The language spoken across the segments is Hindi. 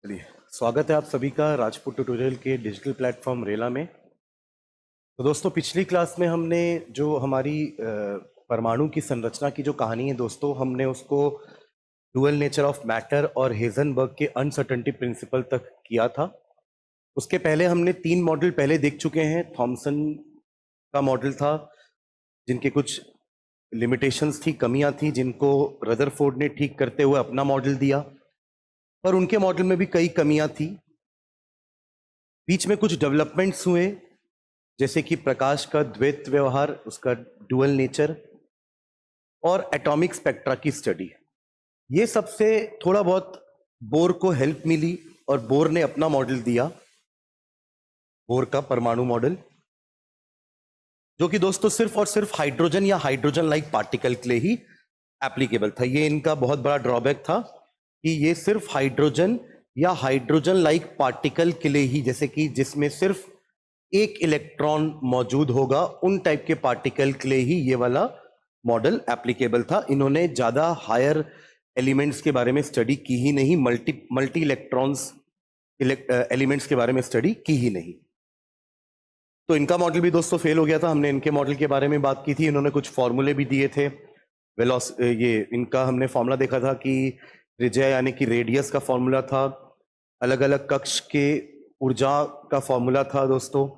चलिए, स्वागत है आप सभी का राजपूत ट्यूटोरियल के डिजिटल प्लेटफॉर्म रेला में। तो दोस्तों, पिछली क्लास में हमने जो हमारी परमाणु की संरचना की जो कहानी है दोस्तों, हमने उसको डुअल नेचर ऑफ मैटर और हेजनबर्ग के अनसर्टेनिटी प्रिंसिपल तक किया था। उसके पहले हमने 3 मॉडल पहले देख चुके हैं। थॉमसन का मॉडल था, जिनके कुछ लिमिटेशंस थी, कमियां थी, जिनको रदरफोर्ड ने ठीक करते हुए अपना मॉडल दिया, पर उनके मॉडल में भी कई कमियां थी। बीच में कुछ डेवलपमेंट्स हुए, जैसे कि प्रकाश का द्वैत व्यवहार, उसका डुअल नेचर और एटॉमिक स्पेक्ट्रा की स्टडी। ये सबसे थोड़ा बहुत बोर को हेल्प मिली और बोर ने अपना मॉडल दिया, बोर का परमाणु मॉडल, जो कि दोस्तों सिर्फ और सिर्फ हाइड्रोजन या हाइड्रोजन लाइक पार्टिकल के लिए ही एप्लीकेबल था। ये इनका बहुत बड़ा ड्रॉबैक था कि ये सिर्फ हाइड्रोजन या हाइड्रोजन लाइक पार्टिकल के लिए ही, जैसे कि जिसमें सिर्फ एक इलेक्ट्रॉन मौजूद होगा, उन टाइप के पार्टिकल के लिए ही ये वाला मॉडल एप्लीकेबल था। इन्होंने ज्यादा हायर एलिमेंट्स के बारे में स्टडी की ही नहीं, मल्टी इलेक्ट्रॉन्स एलिमेंट्स के बारे में स्टडी की ही नहीं। तो इनका मॉडल भी दोस्तों फेल हो गया था। हमने इनके मॉडल के बारे में बात की थी, इन्होंने कुछ फॉर्मूले भी दिए थे। ये इनका हमने फॉर्मूला देखा था कि त्रिज्या यानी कि रेडियस का फॉर्मूला था, अलग अलग कक्ष के ऊर्जा का फॉर्मूला था दोस्तों,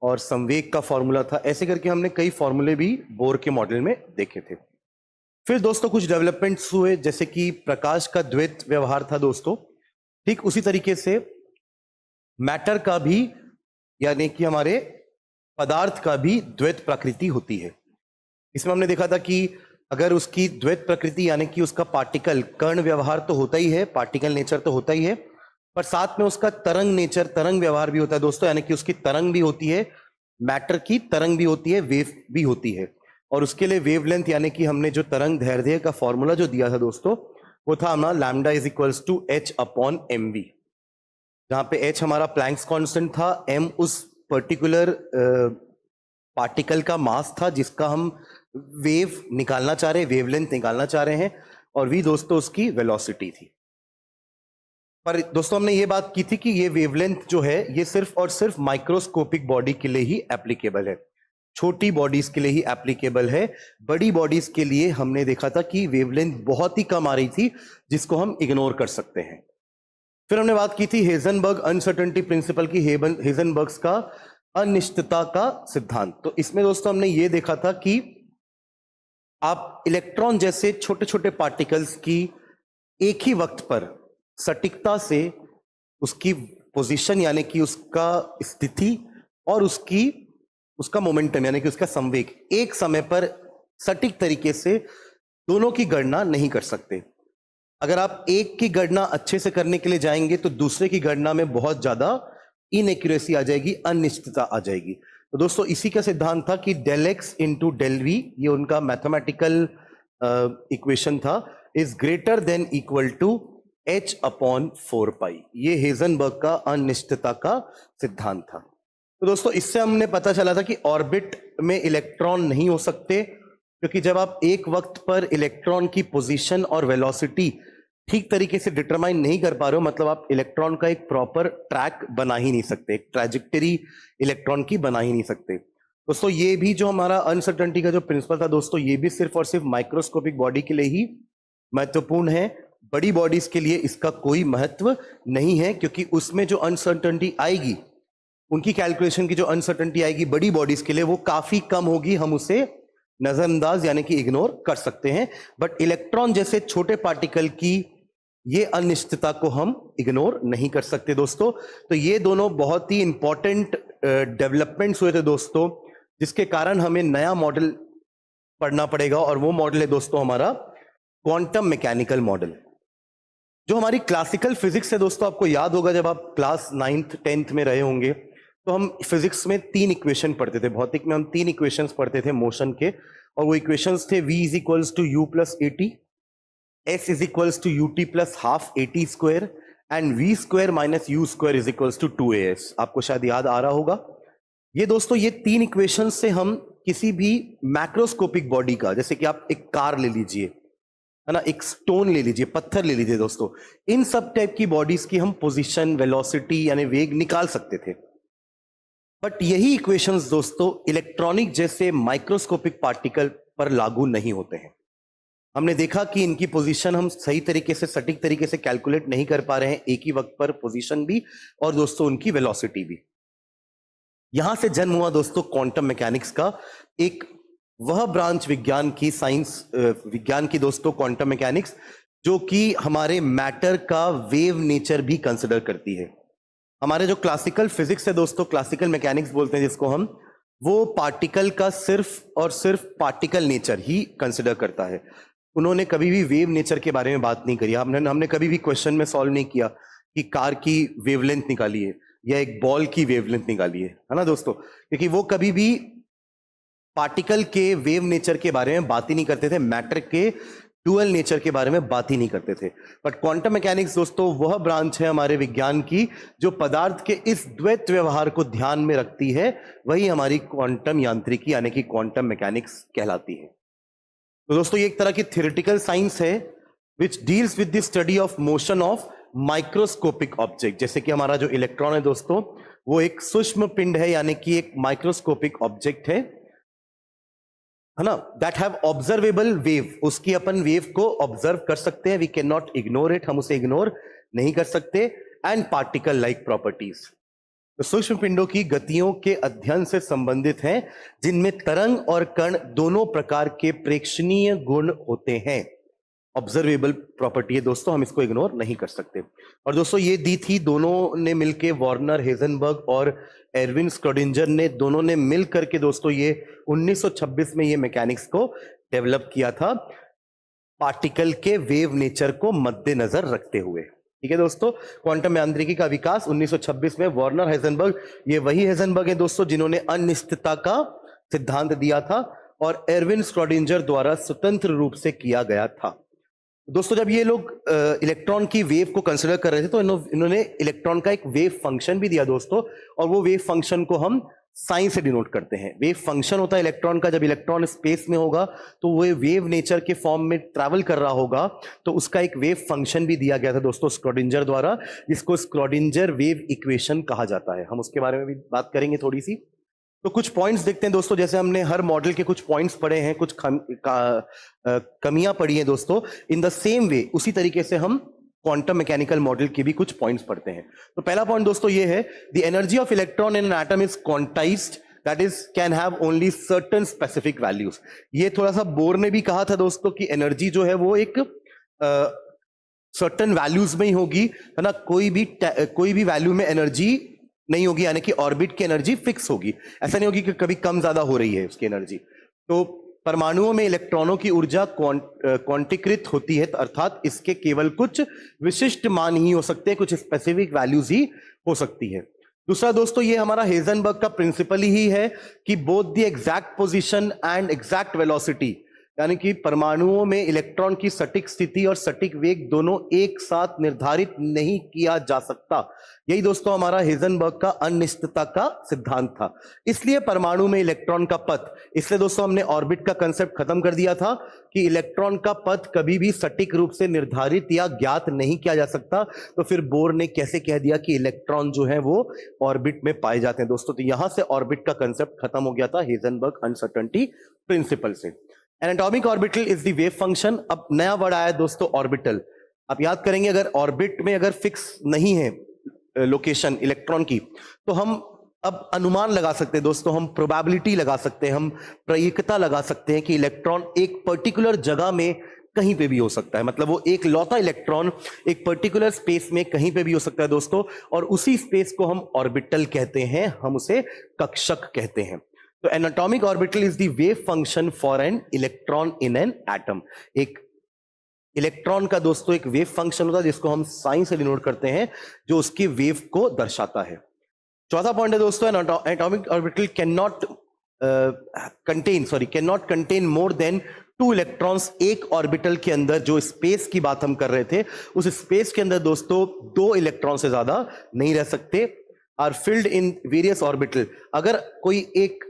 और संवेग का फॉर्मूला था। ऐसे करके हमने कई फॉर्मूले भी बोर के मॉडल में देखे थे। फिर दोस्तों कुछ डेवलपमेंट्स हुए, जैसे कि प्रकाश का द्वैत व्यवहार था दोस्तों, ठीक उसी तरीके से मैटर का भी, यानी कि हमारे पदार्थ का भी द्वैत प्रकृति होती है। इसमें हमने देखा था कि अगर उसकी द्वैत प्रकृति यानी कि उसका पार्टिकल कर्ण व्यवहार तो होता ही है, पार्टिकल नेचर तो होता ही है, पर साथ में उसका तरंग नेचर, तरंग व्यवहार भी होता है दोस्तों, यानी कि उसकी तरंग भी होती है, मैटर की तरंग भी होती है, वेव भी होती है। और उसके लिए वेवलेंथ यानी कि हमने जो तरंग दैर्ध्य का फॉर्मूला जो दिया था दोस्तों, वो था हमारा lambda is equals to h upon m v, जहां पे एच हमारा प्लैंक्स कांस्टेंट था, एम उस पर्टिकुलर पार्टिकल का मास था जिसका हम वेव निकालना चाह रहे हैं, वेवलेंथ निकालना चाह रहे हैं, और वी दोस्तों उसकी वेलोसिटी थी। पर दोस्तों हमने ये बात की थी कि ये वेवलेंथ जो है ये सिर्फ और सिर्फ माइक्रोस्कोपिक बॉडी के लिए ही एप्लीकेबल है, छोटी बॉडीज के लिए ही एप्लीकेबल है। बड़ी बॉडीज के लिए हमने देखा था कि वेवलेंथ बहुत ही कम आ रही थी, जिसको हम इग्नोर कर सकते हैं। फिर हमने बात की थी हेजनबर्ग अनसर्टेनिटी प्रिंसिपल की, हेजनबर्ग का अनिश्चितता का सिद्धांत। तो इसमें दोस्तों हमने ये देखा था कि आप इलेक्ट्रॉन जैसे छोटे छोटे पार्टिकल्स की एक ही वक्त पर सटीकता से उसकी पोजीशन यानी कि उसका स्थिति और उसका मोमेंटम यानी कि उसका संवेग एक समय पर सटीक तरीके से दोनों की गणना नहीं कर सकते। अगर आप एक की गणना अच्छे से करने के लिए जाएंगे तो दूसरे की गणना में बहुत ज्यादा इनएक्यूरेसी आ जाएगी, अनिश्चितता आ जाएगी। तो दोस्तों इसी का सिद्धांत था कि del x into del v, ये उनका मैथमेटिकल इक्वेशन था, is greater than equal to h upon 4 pi. ये हेजनबर्ग का अनिश्चितता का सिद्धांत था। तो दोस्तों इससे हमने पता चला था कि ऑर्बिट में इलेक्ट्रॉन नहीं हो सकते, क्योंकि जब आप एक वक्त पर इलेक्ट्रॉन की पोजीशन और वेलोसिटी ठीक तरीके से डिटरमाइन नहीं कर पा रहे हो, मतलब आप इलेक्ट्रॉन का एक प्रॉपर ट्रैक बना ही नहीं सकते, एक ट्रैजेक्टरी इलेक्ट्रॉन की बना ही नहीं सकते। दोस्तों ये भी जो हमारा अनसर्टेनिटी का जो प्रिंसिपल था दोस्तों, ये भी सिर्फ और सिर्फ माइक्रोस्कोपिक बॉडी के लिए ही महत्वपूर्ण है। बड़ी बॉडीज के लिए इसका कोई महत्व नहीं है, क्योंकि उसमें जो अनसर्टेनिटी आएगी, उनकी कैलकुलेशन की जो अनसर्टेनिटी आएगी बड़ी बॉडीज के लिए, वो काफी कम होगी, हम उसे नजरअंदाज यानी कि इग्नोर कर सकते हैं। बट इलेक्ट्रॉन जैसे छोटे पार्टिकल की ये अनिश्चितता को हम इग्नोर नहीं कर सकते दोस्तों। तो ये दोनों बहुत ही इंपॉर्टेंट डेवलपमेंट्स हुए थे दोस्तों, जिसके कारण हमें नया मॉडल पढ़ना पड़ेगा, और वो मॉडल है दोस्तों हमारा क्वांटम मैकेनिकल मॉडल। जो हमारी क्लासिकल फिजिक्स है दोस्तों, आपको याद होगा जब आप क्लास 9th 10th में रहे होंगे, तो हम फिजिक्स में 3 इक्वेशन पढ़ते थे, भौतिक में हम 3 इक्वेशंस पढ़ते थे मोशन के, और वो इक्वेशंस थे v is equals to u plus a t, s is equals to u t plus half a t square, and v square minus u square is equals to 2as। आपको शायद याद आ रहा होगा। ये दोस्तों ये 3 इक्वेशंस से हम किसी भी मैक्रोस्कोपिक बॉडी का, जैसे कि आप एक कार ले लीजिए, है ना, एक स्टोन ले लीजिए, पत्थर ले लीजिए दोस्तों, इन सब टाइप की बॉडीज की हम पोजीशन, वेलोसिटी यानी वेग निकाल सकते थे। बट यही इक्वेशंस दोस्तों इलेक्ट्रॉनिक जैसे माइक्रोस्कोपिक पार्टिकल पर लागू नहीं होते हैं। हमने देखा कि इनकी पोजीशन हम सही तरीके से, सटीक तरीके से कैलकुलेट नहीं कर पा रहे हैं, एक ही वक्त पर पोजीशन भी और दोस्तों उनकी वेलोसिटी भी। यहां से जन्म हुआ दोस्तों क्वांटम मैकेनिक्स का, एक वह ब्रांच विज्ञान की, साइंस विज्ञान की दोस्तों क्वांटम मैकेनिक्स, जो कि हमारे मैटर का वेव नेचर भी कंसिडर करती है। हमारे जो क्लासिकल फिजिक्स है दोस्तों, क्लासिकल मैकेनिक्स बोलते हैं जिसको हम, वो पार्टिकल का सिर्फ और सिर्फ पार्टिकल नेचर ही कंसिडर करता है। उन्होंने कभी भी वेव नेचर के बारे में बात नहीं करी। हमने कभी भी क्वेश्चन में सॉल्व नहीं किया कि कार की वेवलेंथ निकाली है या एक बॉल की वेवलेंथ निकाली है ना दोस्तों, क्योंकि वो कभी भी पार्टिकल के वेव नेचर के बारे में बात ही नहीं करते थे, मैटर के ड्यूअल नेचर के बारे में बात ही नहीं करते थे। बट क्वांटम मैकेनिक्स दोस्तों वह ब्रांच है हमारे विज्ञान की जो पदार्थ के इस द्वैत व्यवहार को ध्यान में रखती है, वही हमारी क्वांटम यांत्रिकी यानी कि क्वांटम मैकेनिक्स कहलाती है। तो दोस्तों ये एक तरह की थ्योरेटिकल साइंस है which deals with the study of motion of microscopic object. जैसे कि हमारा जो इलेक्ट्रॉन है दोस्तों, वो एक सूक्ष्म पिंड है यानी कि एक माइक्रोस्कोपिक ऑब्जेक्ट है ना, दैट हैव ऑब्जर्वेबल वेव। उसकी अपन वेव को ऑब्जर्व कर सकते हैं, we can not ignore it, हम उसे इग्नोर नहीं कर सकते। एंड पार्टिकल लाइक प्रॉपर्टीज, तो सूक्ष्म पिंडों की गतियों के अध्ययन से संबंधित हैं जिनमें तरंग और कण दोनों प्रकार के प्रेक्षणीय गुण होते हैं। ऑब्जर्वेबल प्रॉपर्टी है दोस्तों, हम इसको इग्नोर नहीं कर सकते। और दोस्तों ये दी थी दोनों ने मिलके, वॉर्नर हेजनबर्ग और एरविन स्क्रोडिंजर ने, दोनों ने मिल करके दोस्तों ये 1926 में ये मैकेनिक्स को डेवलप किया था, पार्टिकल के वेव नेचर को मद्देनजर रखते हुए। ठीक है दोस्तों, क्वांटम यांत्रिकी का विकास 1926 में वॉर्नर हेजनबर्ग, ये वही हेजनबर्ग है दोस्तों जिन्होंने अनिश्चितता का सिद्धांत दिया था, और एरविन स्क्रोडिंजर द्वारा स्वतंत्र रूप से किया गया था। दोस्तों जब ये लोग इलेक्ट्रॉन की वेव को कंसिडर कर रहे थे तो इन्होंने इलेक्ट्रॉन का एक वेव फंक्शन भी दिया दोस्तों, और वो वेव फंक्शन को हम साइन से डिनोट करते हैं। वेव फंक्शन होता है इलेक्ट्रॉन का, जब इलेक्ट्रॉन स्पेस में होगा तो वो वेव नेचर के फॉर्म में ट्रैवल कर रहा होगा, तो उसका एक वेव फंक्शन भी दिया गया था दोस्तों स्क्रोडिंजर द्वारा, जिसको स्क्रोडिंजर वेव इक्वेशन कहा जाता है। हम उसके बारे में भी बात करेंगे थोड़ी सी। तो कुछ पॉइंट्स देखते हैं दोस्तों, जैसे हमने हर मॉडल के कुछ पॉइंट्स पढ़े हैं, कुछ कमियां पढ़ी हैं दोस्तों, इन द सेम वे उसी तरीके से हम क्वांटम मैकेनिकल मॉडल के भी कुछ पॉइंट्स पढ़ते हैं। तो पहला पॉइंट दोस्तों ये है, the energy of electron in an atom is quantized, that is can have only certain specific values. ये थोड़ा सा बोर ने भी कहा था दोस्तों कि एनर्जी जो है वो एक सर्टेन वैल्यूज में ही होगी, है ना, कोई भी वैल्यू में एनर्जी नहीं होगी, यानी कि ऑर्बिट की एनर्जी फिक्स होगी, ऐसा नहीं होगी कि कभी कम ज्यादा हो रही है उसकी एनर्जी। तो परमाणुओं में इलेक्ट्रॉनों की ऊर्जा क्वांटीकृत होती है, अर्थात इसके केवल कुछ विशिष्ट मान ही हो सकते हैं, कुछ स्पेसिफिक वैल्यूज ही हो सकती है। दूसरा दोस्तों ये हमारा हेजनबर्ग का प्रिंसिपल ही है कि both the exact position and exact velocity, यानी कि परमाणुओं में इलेक्ट्रॉन की सटीक स्थिति और सटीक वेग दोनों एक साथ निर्धारित नहीं किया जा सकता। यही दोस्तों हमारा हेजनबर्ग का अनिश्चितता का सिद्धांत था। इसलिए परमाणु में इलेक्ट्रॉन का पथ, इसलिए दोस्तों हमने ऑर्बिट का कंसेप्ट खत्म कर दिया था कि इलेक्ट्रॉन का पथ कभी भी सटीक रूप से निर्धारित या ज्ञात नहीं किया जा सकता। तो फिर बोर ने कैसे कह दिया कि इलेक्ट्रॉन जो है वो ऑर्बिट में पाए जाते हैं दोस्तों, तो यहां से ऑर्बिट का कंसेप्ट खत्म हो गया था हेजनबर्ग अनसर्टेनिटी प्रिंसिपल से। N atomic orbital is the wave function. अब नया वर्ड आया दोस्तों ऑर्बिटल। आप याद करेंगे अगर ऑर्बिट में अगर फिक्स नहीं है लोकेशन इलेक्ट्रॉन की, तो हम अब अनुमान लगा सकते हैं दोस्तों, हम प्रोबेबिलिटी लगा सकते हैं, हम प्रायिकता लगा सकते हैं कि इलेक्ट्रॉन एक पर्टिकुलर जगह में कहीं पे भी हो सकता है। मतलब वो एक लौता इलेक्ट्रॉन एक पर्टिकुलर स्पेस में कहीं पे भी हो सकता है दोस्तों, और उसी स्पेस को हम ऑर्बिटल कहते हैं, हम उसे कक्षक कहते हैं। तो N atomic orbital is the wave function for an electron in an atom. एक इलेक्ट्रॉन का दोस्तों एक वेव फंक्शन होता है जिसको हम साइन से डिनोट करते हैं, जो उसकी वेव को दर्शाता है। चौथा पॉइंट है दोस्तों, N atomic orbital can not contain more than 2 electrons. एक ऑर्बिटल के अंदर, जो स्पेस की बात हम कर रहे थे, उस स्पेस के अंदर दोस्तों 2 इलेक्ट्रॉन से ज्यादा नहीं रह सकते। Are filled in various orbital. अगर कोई एक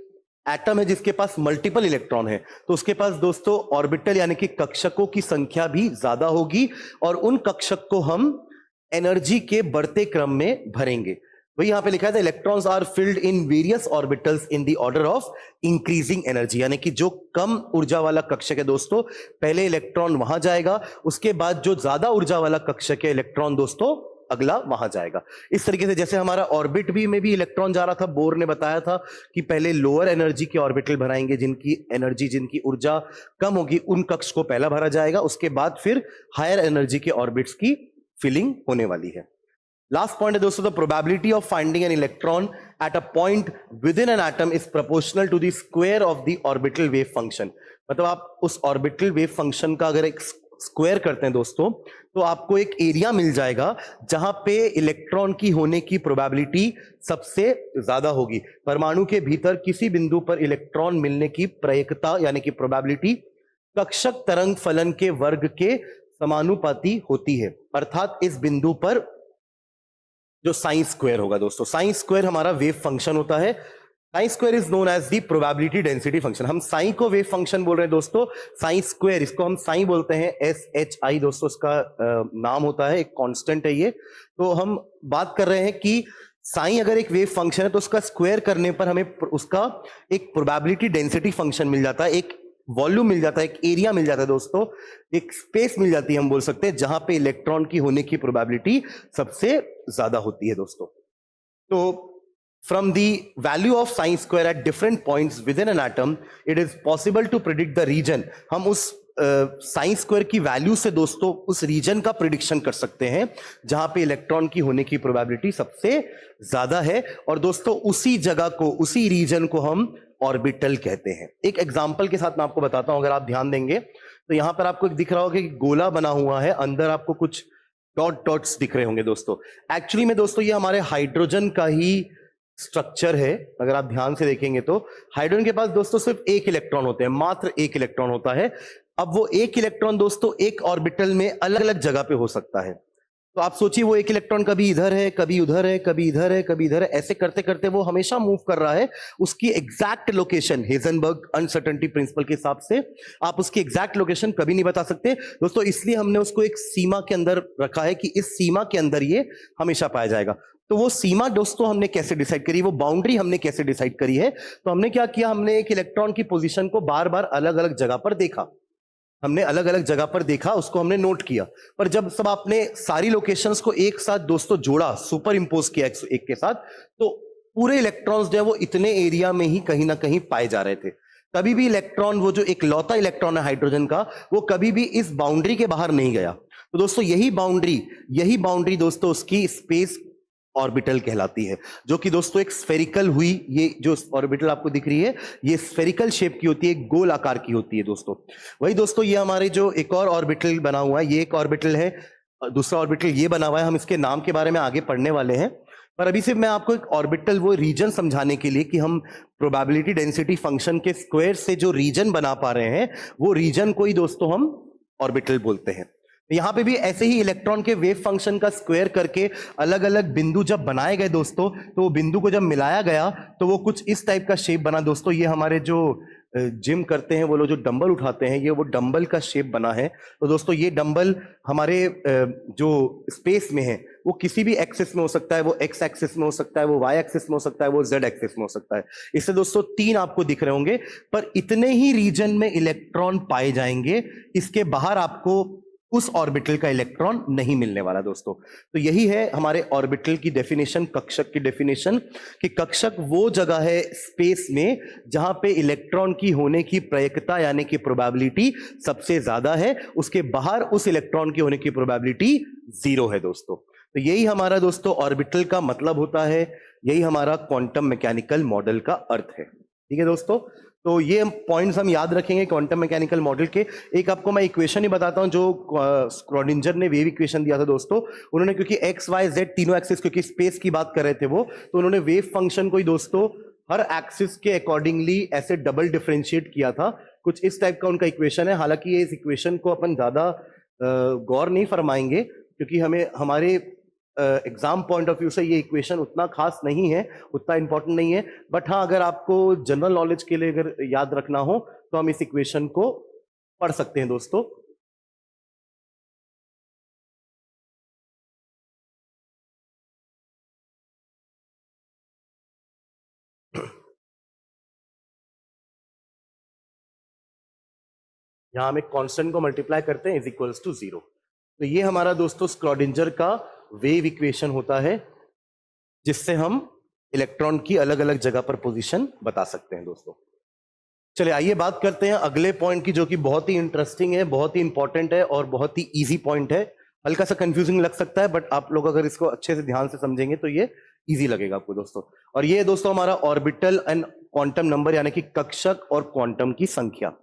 एटम है जिसके पास मल्टीपल इलेक्ट्रॉन है, तो उसके पास दोस्तों ऑर्बिटल यानी कि कक्षकों की संख्या भी ज्यादा होगी, और उन कक्षक को हम एनर्जी के बढ़ते क्रम में भरेंगे। वही यहां पे लिखा है electrons are filled in various orbitals in the order of increasing energy, यानी कि जो कम ऊर्जा वाला कक्षक है दोस्तों, पहले इलेक्ट्रॉन वहां जाएगा, उसके बाद जो ज्यादा ऊर्जा वाला कक्षक है इलेक्ट्रॉन दोस्तों अगला वहां जाएगा। इस तरीके से जैसे हमारा ऑर्बिट भी में भी इलेक्ट्रॉन जा रहा था, बोर ने बताया था कि पहले लोअर एनर्जी के ऑर्बिटल बनाएंगे, जिनकी एनर्जी जिनकी ऊर्जा कम होगी, उन कक्ष को पहला भरा जाएगा, उसके बाद फिर हायर एनर्जी के ऑर्बिट्स की फिलिंग होने वाली है। लास्ट पॉइंट है दोस्तों, the probability of finding an electron at a point within an atom is proportional to the square of the orbital wave function. मतलब आप उस ऑर्बिटल वेव फंक्शन का अगर एक स्क्वायर करते हैं दोस्तों, तो आपको एक एरिया मिल जाएगा जहां पे इलेक्ट्रॉन की होने की प्रोबेबिलिटी सबसे ज्यादा होगी। परमाणु के भीतर किसी बिंदु पर इलेक्ट्रॉन मिलने की प्रायिकता यानी कि प्रोबेबिलिटी कक्षक तरंग फलन के वर्ग के समानुपाती होती है, अर्थात इस बिंदु पर जो साइन स्क्वायर होगा दोस्तों, साइन स्क्वायर हमारा वेव फंक्शन होता है। Psi square is known as the probability density function. हम साइन को वेव फंक्शन बोल रहे हैं दोस्तों, साइन स्क्वायर इसको हम साइन बोलते हैं, SHI दोस्तों इसका नाम होता है, एक कांस्टेंट है ये। तो हम बात कर रहे हैं कि साइन अगर एक वेव फंक्शन है तो उसका स्क्वायर करने पर हमें उसका एक प्रोबेबिलिटी डेंसिटी फंक्शन मिल जाता है, एक वॉल्यूम मिल जाता है, एक एरिया मिल जाता है दोस्तों, एक स्पेस मिल जाती है, हम बोल सकते हैं, जहां पे इलेक्ट्रॉन की होने की प्रोबेबिलिटी सबसे ज्यादा होती है दोस्तों। तो from the value of sin square at different points within an atom, it is possible to predict the region। हम उस साइन स्क्वायर की वैल्यू से दोस्तों उस रीजन का प्रिडिक्शन कर सकते हैं जहां पे इलेक्ट्रॉन की होने की प्रोबेबिलिटी सबसे ज्यादा है, और दोस्तों उसी जगह को, उसी रीजन को हम ऑर्बिटल कहते हैं। एक एग्जांपल के साथ मैं आपको बताता हूं, अगर आप ध्यान देंगे तो यहां पर आपको दिख रहा होगा कि गोला बना हुआ है, अंदर आपको कुछ डॉट डॉट्स दिख रहे होंगे दोस्तों। एक्चुअली में दोस्तों ये हमारे हाइड्रोजन का ही स्ट्रक्चर है। अगर आप ध्यान से देखेंगे तो हाइड्रोजन के पास दोस्तों सिर्फ एक इलेक्ट्रॉन होते हैं, मात्र एक इलेक्ट्रॉन होता है। अब वो एक इलेक्ट्रॉन दोस्तों एक ऑर्बिटल में अलग अलग जगह पे हो सकता है। तो आप सोचिए वो एक इलेक्ट्रॉन कभी इधर है, कभी उधर है, कभी इधर है, कभी इधर है, ऐसे करते करते वो हमेशा मूव कर रहा है। उसकी exact location Heisenberg uncertainty principle के हिसाब से आप उसकी एग्जैक्ट लोकेशन कभी नहीं बता सकते दोस्तों, इसलिए हमने उसको एक सीमा के अंदर रखा है कि इस सीमा के अंदर ये हमेशा पाया जाएगा। तो वो सीमा दोस्तों हमने कैसे डिसाइड करी, वो बाउंड्री हमने कैसे डिसाइड करी है? तो हमने क्या किया, हमने एक इलेक्ट्रॉन की पोजीशन को बार बार अलग अलग जगह पर देखा, हमने अलग अलग जगह पर देखा, उसको हमने नोट किया। पर जब सब आपने सारी लोकेशंस को एक साथ दोस्तों जोड़ा, सुपर इंपोज किया एक के साथ, तो पूरे इलेक्ट्रॉन्स जो है वो इतने एरिया में ही कहीं ना कहीं पाए जा रहे थे। कभी भी इलेक्ट्रॉन, वो जो एक लौता इलेक्ट्रॉन है हाइड्रोजन का, वो कभी भी इस बाउंड्री के बाहर नहीं गया। तो दोस्तों यही बाउंड्री दोस्तों उसकी स्पेस ऑर्बिटल कहलाती है, जो कि दोस्तों एक स्फेरिकल हुई, ये जो ऑर्बिटल आपको दिख रही है ये स्फेरिकल शेप की होती है, एक गोल आकार की होती है दोस्तों। वही दोस्तों ये हमारे जो एक और ऑर्बिटल बना हुआ है, ये एक ऑर्बिटल है, दूसरा ऑर्बिटल ये बना हुआ है, हम इसके नाम के बारे में आगे पढ़ने वाले हैं। पर अभी सिर्फ मैं आपको एक ऑर्बिटल, वो रीजन समझाने के लिए कि हम प्रोबेबिलिटी डेंसिटी फंक्शन के स्क्वायर से जो रीजन बना पा रहे हैं, वो रीजन को ही दोस्तों हम ऑर्बिटल बोलते हैं। यहां पे भी ऐसे ही इलेक्ट्रॉन के वेव फंक्शन का स्क्वायर करके अलग अलग बिंदु जब बनाए गए दोस्तों, तो वो बिंदु को जब मिलाया गया तो वो कुछ इस टाइप का शेप बना दोस्तों। ये हमारे जो जिम करते हैं वो लोग जो डंबल उठाते हैं, ये वो डंबल का शेप बना है। तो दोस्तों ये डंबल हमारे जो स्पेस में है वो किसी भी एक्सिस में हो सकता है, वो एक्स एक्सिस में हो सकता है, वो वाई एक्सिस में हो सकता है, वो जेड एक्सिस में हो सकता है। इससे दोस्तों 3 आपको दिख रहे होंगे, पर इतने ही रीजन में इलेक्ट्रॉन पाए जाएंगे, इसके बाहर आपको उस ऑर्बिटल का इलेक्ट्रॉन नहीं मिलने वाला दोस्तों। तो यही है हमारे ऑर्बिटल की डेफिनेशन, कक्षक की डेफिनेशन, कि कक्षक वो जगह है स्पेस में जहां पे इलेक्ट्रॉन की होने की प्रायिकता यानी कि प्रोबेबिलिटी सबसे ज्यादा है, उसके बाहर उस इलेक्ट्रॉन की होने की प्रोबेबिलिटी 0 है दोस्तों। तो यही हमारा दोस्तों ऑर्बिटल का मतलब होता है, यही हमारा क्वांटम मैकेनिकल मॉडल का अर्थ है। ठीक है दोस्तों, तो ये पॉइंट्स हम याद रखेंगे क्वांटम मैकेनिकल मॉडल के। एक आपको मैं इक्वेशन ही बताता हूं जो स्क्रॉडिंजर ने वेव इक्वेशन दिया था दोस्तों। उन्होंने क्योंकि एक्स वाई जेड तीनों एक्सिस, क्योंकि स्पेस की बात कर रहे थे वो, तो उन्होंने वेव फंक्शन को ही दोस्तों हर एक्सिस के अकॉर्डिंगली ऐसे डबल डिफरेंशिएट किया था। कुछ इस टाइप का उनका इक्वेशन है। हालांकि ये इस इक्वेशन को अपन ज्यादा गौर नहीं फरमाएंगे, क्योंकि हमें हमारे एग्जाम पॉइंट ऑफ व्यू से ये इक्वेशन उतना खास नहीं है, उतना इंपॉर्टेंट नहीं है, बट हाँ अगर आपको जनरल नॉलेज के लिए अगर याद रखना हो तो हम इस इक्वेशन को पढ़ सकते हैं दोस्तों। यहां हम एक कांस्टेंट को मल्टीप्लाई करते हैं इज इक्वल्स टू 0। तो ये हमारा दोस्तों स्क्रॉडिंजर का वेव इक्वेशन होता है, जिससे हम इलेक्ट्रॉन की अलग अलग जगह पर पोजीशन बता सकते हैं दोस्तों। चलिए आइए बात करते हैं अगले पॉइंट की, जो कि बहुत ही इंटरेस्टिंग है, बहुत ही इंपॉर्टेंट है और बहुत ही इजी पॉइंट है। हल्का सा कंफ्यूजिंग लग सकता है, बट आप लोग अगर इसको अच्छे से ध्यान से समझेंगे तो ये इजी लगेगा आपको दोस्तों। और ये दोस्तों हमारा ऑर्बिटल एंड क्वांटम नंबर, यानी कि कक्षक और क्वांटम की संख्या।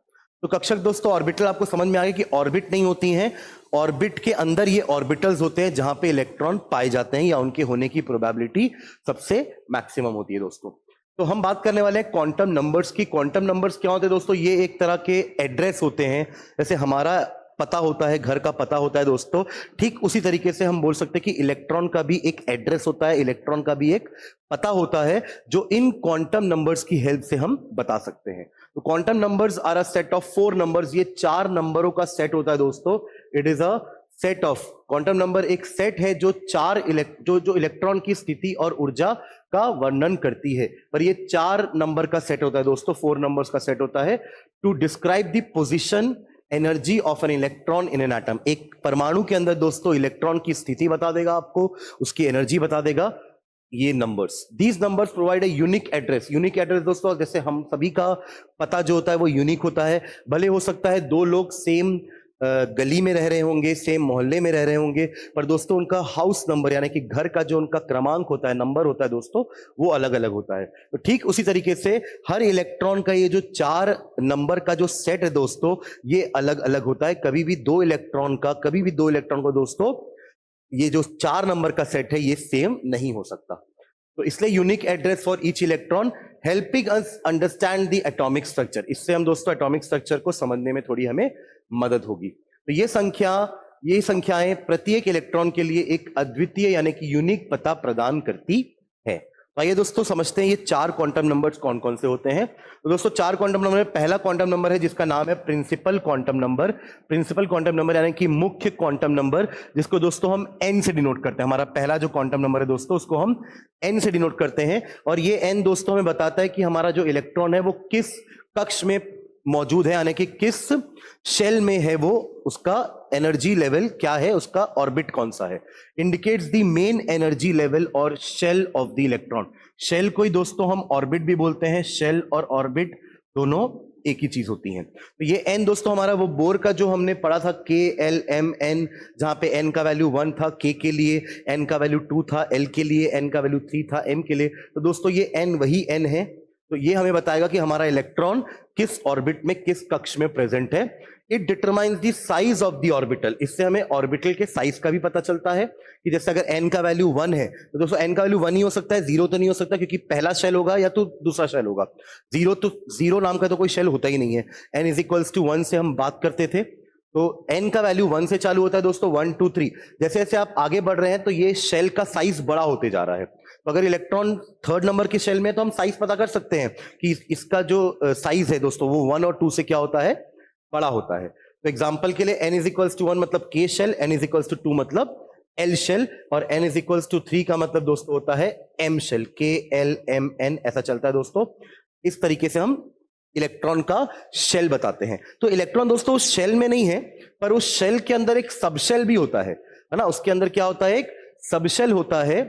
तो कक्षक दोस्तों, ऑर्बिटल आपको समझ में आ गया कि ऑर्बिट नहीं होती हैं, ऑर्बिट के अंदर ये ऑर्बिटल्स होते हैं जहां पे इलेक्ट्रॉन पाए जाते हैं या उनके होने की प्रोबेबिलिटी सबसे मैक्सिमम होती है दोस्तों। तो हम बात करने वाले हैं क्वांटम नंबर्स की। क्वांटम नंबर्स क्या होते हैं दोस्तों? ये एक तरह के एड्रेस होते हैं, जैसे हमारा पता होता है, घर का पता होता है दोस्तों, ठीक उसी तरीके से हम बोल सकते हैं कि इलेक्ट्रॉन का भी एक एड्रेस होता है, इलेक्ट्रॉन का भी एक पता होता है, जो इन क्वांटम नंबर्स की हेल्प से हम बता सकते हैं। तो quantum numbers are a set of 4 numbers, ये 4 नंबरों का सेट होता है दोस्तों। It is a set of, quantum number एक सेट है जो जो इलेक्ट्रॉन की स्थिति और ऊर्जा का वर्णन करती है। पर ये 4 नंबर का सेट होता है दोस्तों, 4 नंबर्स का सेट होता है to describe the position energy of an electron in an atom. एक परमाणु के अंदर दोस्तों इलेक्ट्रॉन की स्थिति बता देगा आपको, उसकी एनर्जी बता देगा ये numbers. These numbers provide a unique address. Unique address दोस्तों, जैसे हम सभी का पता जो होता है वो यूनिक होता है। भले हो सकता है 2 लोग सेम गली में रह रहे होंगे, सेम मोहल्ले में रह रहे होंगे, पर दोस्तों उनका हाउस नंबर यानी कि घर का जो उनका क्रमांक होता है, नंबर होता है दोस्तों, वो अलग अलग होता है। तो ठीक उसी तरीके से हर इलेक्ट्रॉन का ये जो 4 नंबर का जो सेट है दोस्तों, ये अलग अलग होता है। कभी भी दो इलेक्ट्रॉन को दोस्तों ये जो 4 नंबर का सेट है ये सेम नहीं हो सकता। तो इसलिए unique address for each electron helping us understand the atomic structure. इससे हम दोस्तों एटॉमिक स्ट्रक्चर को समझने में थोड़ी हमें मदद होगी। तो ये संख्याएं प्रत्येक इलेक्ट्रॉन के लिए एक अद्वितीय यानी कि यूनिक पता प्रदान करती है। तो आइए दोस्तों समझते हैं ये 4 क्वांटम नंबर्स कौन कौन से होते हैं। तो दोस्तों 4 क्वांटम नंबर में पहला क्वांटम नंबर है जिसका नाम है principal quantum number. Principal quantum number यानी कि मुख्य क्वांटम नंबर, जिसको दोस्तों हम n से डिनोट करते हैं। हमारा पहला जो क्वांटम नंबर है दोस्तों, उसको हम n से डिनोट करते हैं। और ये n दोस्तों हमें बताता है कि हमारा जो इलेक्ट्रॉन है वो किस कक्ष में मौजूद है, यानी कि किस शेल में है वो, उसका एनर्जी लेवल क्या है, उसका ऑर्बिट कौन सा है। Indicates the main energy level और shell of the electron. Shell को ही दोस्तों हम ऑर्बिट भी बोलते हैं, शेल और ऑर्बिट दोनों एक ही चीज होती हैं। तो ये n दोस्तों हमारा वो बोर का जो हमने पढ़ा था KLMN, जहां पे n का वैल्यू 1 था k के लिए, n का वैल्यू 2 था l के लिए, n का वैल्यू 3 था m के लिए। तो दोस्तों ये n वही n है। तो ये हमें बताएगा कि हमारा इलेक्ट्रॉन किस ऑर्बिट में, किस कक्ष में प्रेजेंट है। It determines the size of the orbital. इससे हमें ऑर्बिटल के साइज का भी पता चलता है कि जैसे अगर n का वैल्यू 1 है तो दोस्तों n का वैल्यू 1 ही हो सकता है, 0 तो नहीं हो सकता, क्योंकि पहला शेल होगा या तो दूसरा शेल होगा। 0 नाम का तो कोई शेल होता ही नहीं है। n इज इक्वल्स टू 1 से हम बात करते थे, तो n का वैल्यू 1 से चालू होता है दोस्तों, 1 2 3। जैसे जैसे आप आगे बढ़ रहे हैं तो ये शेल का साइज बड़ा होते जा रहा है। तो अगर इलेक्ट्रॉन 3rd नंबर के शेल में है तो हम साइज पता कर सकते हैं कि इसका जो साइज है दोस्तों वो 1 और 2 से क्या होता है, बड़ा होता है। तो एग्जांपल के लिए n इज इक्वल्स टू 1 मतलब k shell, n is equals to 2 मतलब l शेल, और n इज इक्वल्स टू 3 का मतलब दोस्तों होता है m शेल, KLMN ऐसा चलता है दोस्तों। इस तरीके से हम इलेक्ट्रॉन का शेल बताते हैं। तो इलेक्ट्रॉन दोस्तों उस शेल में नहीं है, पर उस शेल के अंदर एक सबशेल भी होता है ना। उसके अंदर क्या होता है, एक सबशेल होता है,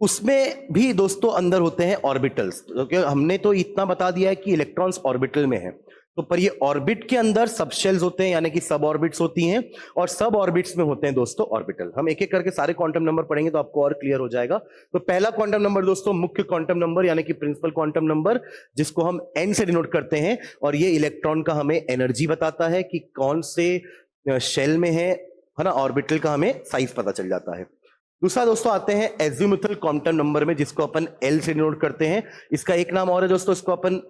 उसमें भी दोस्तों अंदर होते हैं ऑर्बिटल्स। क्योंकि हमने तो इतना बता दिया है कि इलेक्ट्रॉन्स ऑर्बिटल में है, तो पर ये ऑर्बिट के अंदर सबशेल्स होते हैं यानी कि सब ऑर्बिट्स होती हैं, और सब ऑर्बिट्स में होते हैं दोस्तों ऑर्बिटल। हम एक एक करके सारे क्वांटम नंबर पढ़ेंगे तो आपको और क्लियर हो जाएगा। तो पहला क्वांटम नंबर दोस्तों मुख्य क्वांटम नंबर यानी कि प्रिंसिपल क्वांटम नंबर, जिसको हम n से डिनोट करते हैं, और ये इलेक्ट्रॉन का हमें एनर्जी बताता है कि कौन से शेल में है ना। ऑर्बिटल का हमें साइज पता चल जाता है। दूसरा दोस्तों आते हैं एजीमुथल क्वांटम नंबर में, जिसको अपन L से डिनोट करते हैं। इसका एक नाम और है दोस्तों, इसको अपन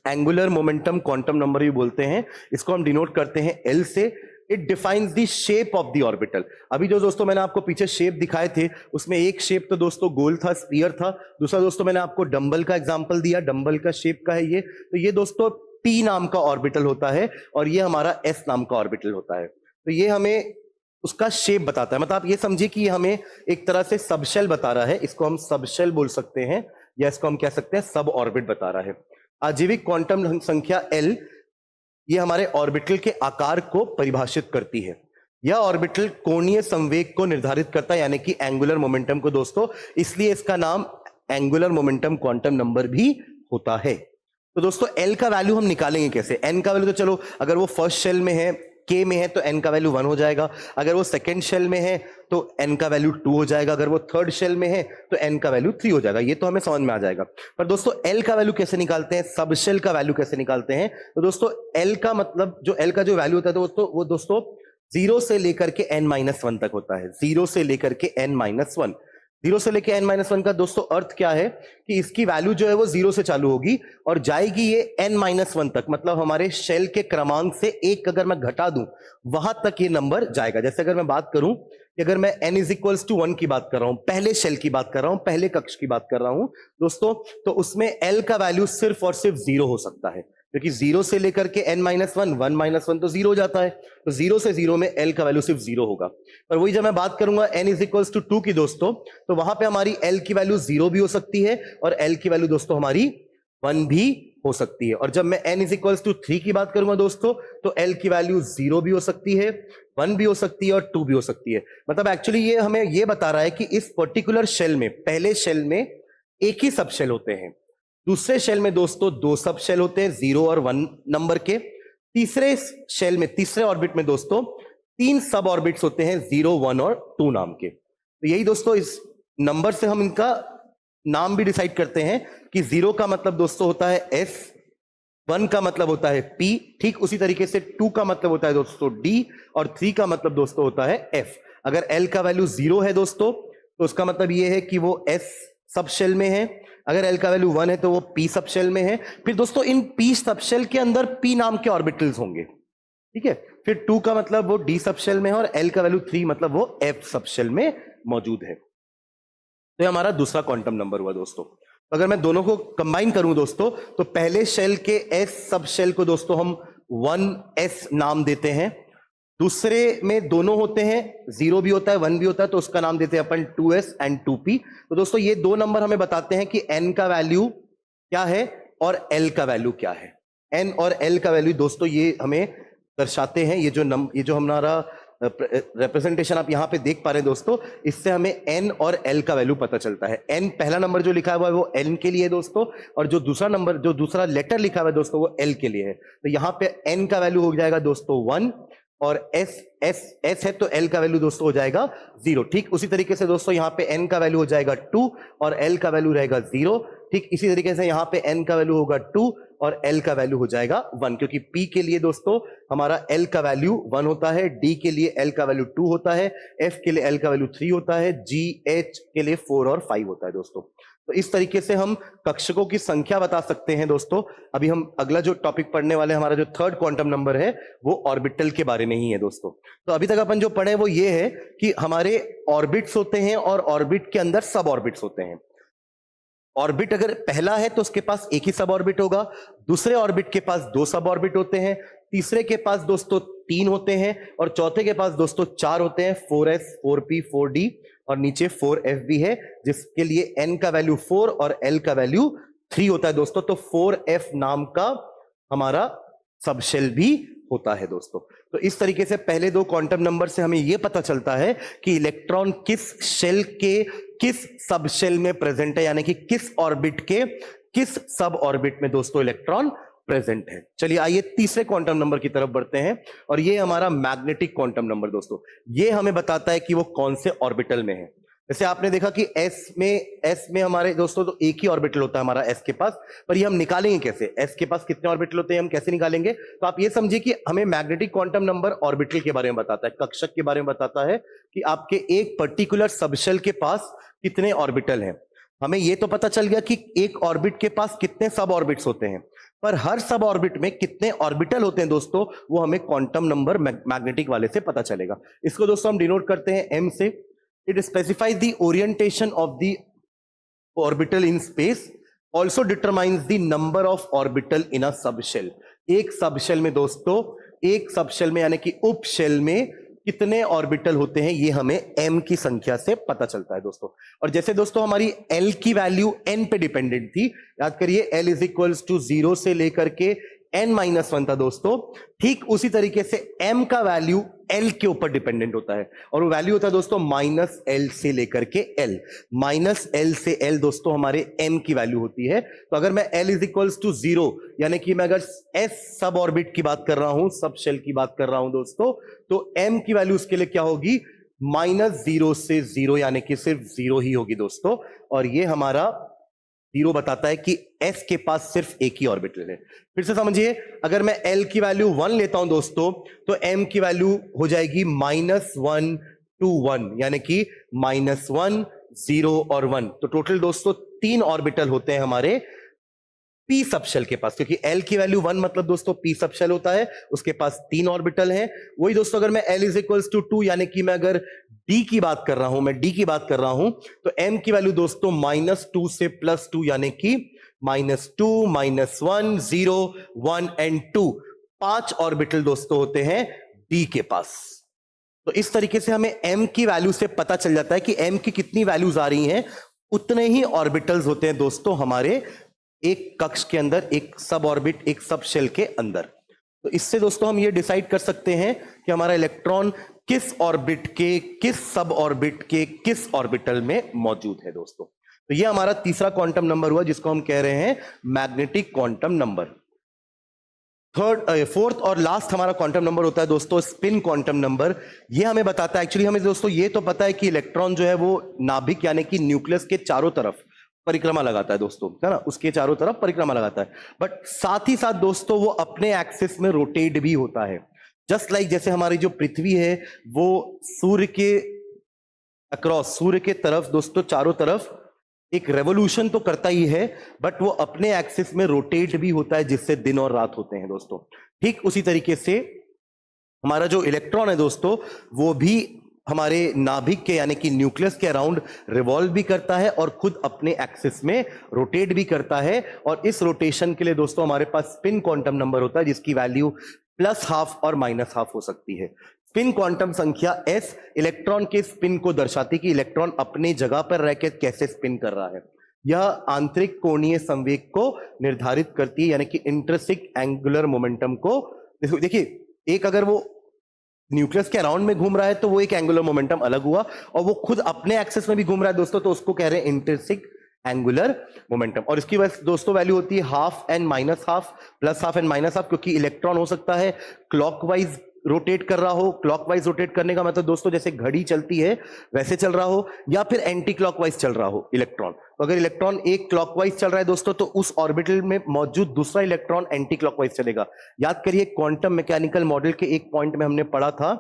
एंगुलर मोमेंटम क्वांटम नंबर भी बोलते हैं। इसको हम डिनोट करते हैं L से। It defines the shape of the orbital. अभी जो दोस्तों मैंने आपको पीछे शेप दिखाए थे, उसमें एक शेप तो दोस्तों गोल था, स्फीयर था। दूसरा दोस्तों मैंने आपको डंबल का एग्जांपल दिया, डंबल का शेप का है ये। तो ये दोस्तों P नाम का ऑर्बिटल होता है और ये हमारा S नाम का ऑर्बिटल होता है। तो ये हमें उसका शेप बताता है। मतलब आप ये समझिए कि हमें एक तरह से सबशेल बता रहा है, इसको हम सबशेल बोल सकते हैं या इसको हम कह सकते हैं सब ऑर्बिट बता रहा है। आजीविक क्वांटम संख्या L ये हमारे ऑर्बिटल के आकार को परिभाषित करती है। यह ऑर्बिटल कोणीय संवेग को निर्धारित करता है, यानी कि एंगुलर मोमेंटम को दोस्तों, इसलिए इसका नाम एंगुलर मोमेंटम क्वांटम नंबर भी होता है। तो दोस्तों L का वैल्यू हम निकालेंगे कैसे? N का वैल्यू तो चलो अगर वो फर्स्ट शेल में है, K में है, तो N का वैल्यू 1 हो जाएगा। अगर वो सेकेंड शेल में है तो N का वैल्यू 2 हो जाएगा। अगर वो थर्ड शेल में है तो N का वैल्यू 3 हो जाएगा। ये तो हमें समझ में आ जाएगा। पर दोस्तों L का वैल्यू कैसे निकालते हैं, सब शेल का वैल्यू कैसे निकालते हैं? तो दोस्तों L का मतलब जो L का जो वैल्यू होता है तो वो दोस्तों 0 से लेकर के n-1 तक होता है। 0 से लेकर के n-1, 0 से लेके n-1 का दोस्तों अर्थ क्या है कि इसकी वैल्यू जो है वो 0 से चालू होगी और जाएगी ये n-1 तक। मतलब हमारे शेल के क्रमांक से एक अगर मैं घटा दूं वहां तक ये नंबर जाएगा। जैसे अगर मैं बात करूं कि अगर मैं n = 1 की बात कर रहा हूं, पहले शेल की बात कर रहा हूं, पहले कक्ष की बात कर रहा हूं दोस्तों, तो उसमें L का वैल्यू सिर्फ और सिर्फ 0 हो सकता है, क्योंकि 0 से लेकर के n-1, 1 तो 0 हो जाता है। तो 0 से 0 में L का वैल्यू सिर्फ 0 होगा। पर वही जब मैं बात करूंगा n = 2 की दोस्तों, तो वहां पे हमारी L की वैल्यू 0 भी हो सकती है और L की वैल्यू दोस्तों हमारी 1 भी हो सकती है। और जब मैं n = 3 की बात करूंगा दोस्तों, तो L की वैल्यू 0 भी हो सकती है, 1 भी हो सकती है और 2 भी हो सकती है। मतलब एक्चुअली ये हमें ये बता रहा है कि इस पर्टिकुलर शेल में, पहले शेल में एक ही सब शेल होते हैं, दूसरे शेल में दोस्तों 2 सब शेल होते हैं 0 और 1 नंबर के, तीसरे शेल में, तीसरे ऑर्बिट में दोस्तों 3 सब ऑर्बिट्स होते हैं 0, 1 और 2 नाम के। तो यही दोस्तों इस नंबर से हम इनका नाम भी डिसाइड करते हैं कि 0 का मतलब दोस्तों होता है S, 1 का मतलब होता है P, ठीक उसी तरीके से 2 का मतलब होता है दोस्तों D और 3 का मतलब दोस्तों होता है F। अगर L का वैल्यू 0 है दोस्तों तो उसका मतलब ये है कि वो S सब शेल में है। अगर L का वैल्यू 1 है तो वो P सब शेल में है। फिर दोस्तों इन P सब शेल के अंदर P नाम के ऑर्बिटल्स होंगे, ठीक है। फिर 2 का मतलब वो D सब शेल में है और L का वैल्यू 3 मतलब वो F सब शेल में मौजूद है। तो ये हमारा दूसरा क्वांटम नंबर हुआ दोस्तों। तो अगर मैं दोनों को कंबाइन करूं दोस्तों, तो पहले शेल के S सब शेल को दोस्तों हम 1S नाम देते हैं। दूसरे में दोनों होते हैं, 0 भी होता है 1 भी होता है, तो उसका नाम देते हैं अपन 2S एंड 2P। तो दोस्तों ये दो नंबर हमें बताते हैं कि N का वैल्यू क्या है और L का वैल्यू क्या है। N और L का वैल्यू दोस्तों ये हमें दर्शाते हैं। ये जो हमारा रिप्रेजेंटेशन आप यहां पे देख पा रहे हैं दोस्तों, इससे हमें N और L का वैल्यू पता चलता है। N पहला नंबर जो लिखा हुआ है वो N के लिए है दोस्तों, और जो दूसरा नंबर, जो दूसरा लेटर लिखा हुआ है दोस्तों, वो L के लिए है। तो यहां पे N का वैल्यू हो जाएगा दोस्तों 1 और S है तो L का वैल्यू दोस्तों हो जाएगा 0। ठीक उसी तरीके से दोस्तों यहाँ पे N का वैल्यू हो जाएगा 2 और L का वैल्यू रहेगा 0। ठीक इसी तरीके से यहाँ पे N का वैल्यू होगा 2 और L का वैल्यू हो जाएगा 1, क्योंकि P के लिए दोस्तों हमारा L का वैल्यू 1 होता है, D के लिए L का वैल्यू 2 होता है, F के लिए L का वैल्यू 3 होता है, G H के लिए 4 और 5 होता है दोस्तों। तो इस तरीके से हम कक्षकों की संख्या बता सकते हैं दोस्तों। अभी हम अगला जो टॉपिक पढ़ने वाले हैं, हमारा जो थर्ड क्वांटम नंबर है, वो ऑर्बिटल के बारे में ही है दोस्तों। तो अभी तक अपन जो पढ़े वो ये है कि हमारे ऑर्बिट्स होते हैं और ऑर्बिट के अंदर सब ऑर्बिट्स होते हैं। ऑर्बिट अगर पहला है तो उसके पास एक ही सब ऑर्बिट होगा, दूसरे ऑर्बिट के पास 2 सब ऑर्बिट होते हैं, तीसरे के पास दोस्तों 3 होते हैं और चौथे के पास दोस्तों 4 होते हैं, 4s 4p 4d और नीचे 4f भी है, जिसके लिए n का वैल्यू 4 और l का वैल्यू 3 होता है दोस्तों। तो 4f नाम का हमारा सबशेल भी होता है दोस्तों। तो इस तरीके से पहले दो क्वांटम नंबर से हमें यह पता चलता है कि इलेक्ट्रॉन किस शेल के किस सब शेल में प्रेजेंट है, यानी कि किस ऑर्बिट के किस सब ऑर्बिट में दोस्तों इलेक्ट्रॉन प्रेजेंट है। चलिए आइए तीसरे क्वांटम नंबर की तरफ बढ़ते हैं, और ये हमारा मैग्नेटिक क्वांटम नंबर दोस्तों। ये हमें बताता है कि वो कौन से ऑर्बिटल में है। जैसे आपने देखा कि S में हमारे दोस्तों तो एक ही ऑर्बिटल होता है हमारा S के पास, पर ये हम निकालेंगे कैसे? S के पास कितने ऑर्बिटल होते हैं, हम कैसे निकालेंगे? तो आप ये समझिए कि हमें मैग्नेटिक क्वांटम नंबर ऑर्बिटल के बारे में बताता है, कक्षक के बारे में बताता है कि आपके एक पर्टिकुलर सबशेल के पास कितने ऑर्बिटल हैं। हमें ये तो पता चल गया कि एक ऑर्बिट के पास कितने सब ऑर्बिट्स होते हैं, पर हर सब ऑर्बिट में कितने ऑर्बिटल होते हैं दोस्तों, वो हमें क्वांटम नंबर मैग्नेटिक वाले से पता चलेगा। इसको दोस्तों हम डिनोट करते हैं m से। It specifies the orientation of the orbital in space, also determines the number of orbital in a subshell. एक सबशेल में दोस्तों, एक सबशेल में यानी कि उपशेल में कितने ऑर्बिटल होते हैं, ये हमें m की संख्या से पता चलता है दोस्तों। और जैसे दोस्तों हमारी l की वैल्यू n पे डिपेंडेंट थी, याद करिए l इज इक्वल्स टू 0 से लेकर के n-1 था दोस्तों, ठीक उसी तरीके से m का वैल्यू l के ऊपर डिपेंडेंट होता है, और वो वैल्यू होता है दोस्तों -l से लेकर के l। -l से l दोस्तों हमारे m की वैल्यू होती है। तो अगर मैं l इज इक्वल्स टू 0 यानी कि मैं अगर s सब ऑर्बिट की बात कर रहा हूं, सब शेल की बात कर रहा हूं दोस्तों, तो m की वैल्यू उसके लिए क्या होगी, -0 से 0 यानी कि सिर्फ 0 ही होगी दोस्तों। और ये हमारा 0 बताता है कि s के पास सिर्फ एक ही ऑर्बिटल है। फिर से समझिए, अगर मैं l की वैल्यू 1 लेता हूं दोस्तों, तो m की वैल्यू हो जाएगी -1 to 1 यानी कि -1 0 और 1। तो टोटल दोस्तों 3 ऑर्बिटल होते हैं हमारे p सबशेल के पास, क्योंकि l की वैल्यू 1 मतलब दोस्तों p सबशेल होता है, उसके पास 3 ऑर्बिटल हैं। वही दोस्तों अगर मैं l इज इक्वल्स टू 2 यानी कि मैं अगर d की बात कर रहा हूं, मैं d की बात कर रहा हूं, तो m की वैल्यू दोस्तों -2 से +2 यानी कि -2 -1 0 1 एंड 2, 5 ऑर्बिटल दोस्तों होते हैं d के पास। तो इस तरीके से हमें m की वैल्यू से पता चल जाता है कि m की कितनी वैल्यूज आ रही हैं, उतने ही ऑर्बिटल्स होते हैं दोस्तों हमारे एक कक्ष के अंदर, एक सब ऑर्बिट, एक सब शेल के अंदर। तो इससे दोस्तों हम ये डिसाइड कर सकते हैं कि हमारा इलेक्ट्रॉन किस ऑर्बिट के, किस सब ऑर्बिट के, किस ऑर्बिटल में मौजूद है दोस्तों। तो ये हमारा तीसरा क्वांटम नंबर हुआ, जिसको हम कह रहे हैं मैग्नेटिक क्वांटम नंबर। फोर्थ और लास्ट हमारा क्वांटम नंबर होता है दोस्तों स्पिन क्वांटम नंबर। ये हमें बताता है, एक्चुअली हमें दोस्तों ये तो पता है कि इलेक्ट्रॉन जो है वो नाभिक यानी कि न्यूक्लियस के चारों तरफ परिक्रमा लगाता है दोस्तों, है ना, उसके चारों तरफ परिक्रमा लगाता है, बट साथ ही साथ दोस्तों वो अपने एक्सिस में रोटेट भी होता है। जस्ट लाइक जैसे हमारी जो पृथ्वी है वो सूर्य के अक्रॉस, सूर्य के तरफ दोस्तों चारों तरफ एक रेवोल्यूशन तो करता ही है, बट वो अपने एक्सिस में रोटेट भी होता है, जिससे दिन और रात होते हैं दोस्तों। ठीक उसी तरीके से हमारा जो इलेक्ट्रॉन है दोस्तों, वो भी हमारे नाभिक के यानी कि न्यूक्लियस के अराउंड रिवॉल्व भी करता है और खुद अपने एक्सिस में रोटेट भी करता है। और इस रोटेशन के लिए दोस्तों हमारे पास स्पिन क्वांटम नंबर होता है, जिसकी वैल्यू +½ और -½ हो सकती है। स्पिन क्वांटम संख्या s इलेक्ट्रॉन के स्पिन को दर्शाती कि इलेक्ट्रॉन अपने जगह पर रहकर कैसे स्पिन कर रहा है। यह आंतरिक कोणीय संवेग को निर्धारित करती है, यानी कि इंट्रिंसिक एंगुलर मोमेंटम को। देखिए, एक अगर वो न्यूक्लियस के अराउंड में घूम रहा है तो वो एक एंगुलर मोमेंटम अलग हुआ, और वो खुद अपने एक्सिस में भी घूम रहा है दोस्तों, तो उसको कह रहे हैं इंट्रिंसिक एंगुलर मोमेंटम। और इसकी वजह दोस्तों वैल्यू होती है ½ and -½ +½ and -½ क्योंकि इलेक्ट्रॉन हो सकता है क्लॉकवाइज रोटेट कर रहा हो। क्लॉकवाइज रोटेट करने का मतलब दोस्तों जैसे घड़ी चलती है वैसे चल रहा हो, या फिर एंटी क्लॉकवाइज चल रहा हो इलेक्ट्रॉन। तो अगर इलेक्ट्रॉन एक क्लॉकवाइज चल रहा है दोस्तों, तो उस ऑर्बिटल में मौजूद दूसरा इलेक्ट्रॉन एंटी क्लॉकवाइज चलेगा। याद करिए, क्वांटम मैकेनिकल मॉडल के एक पॉइंट में हमने पढ़ा था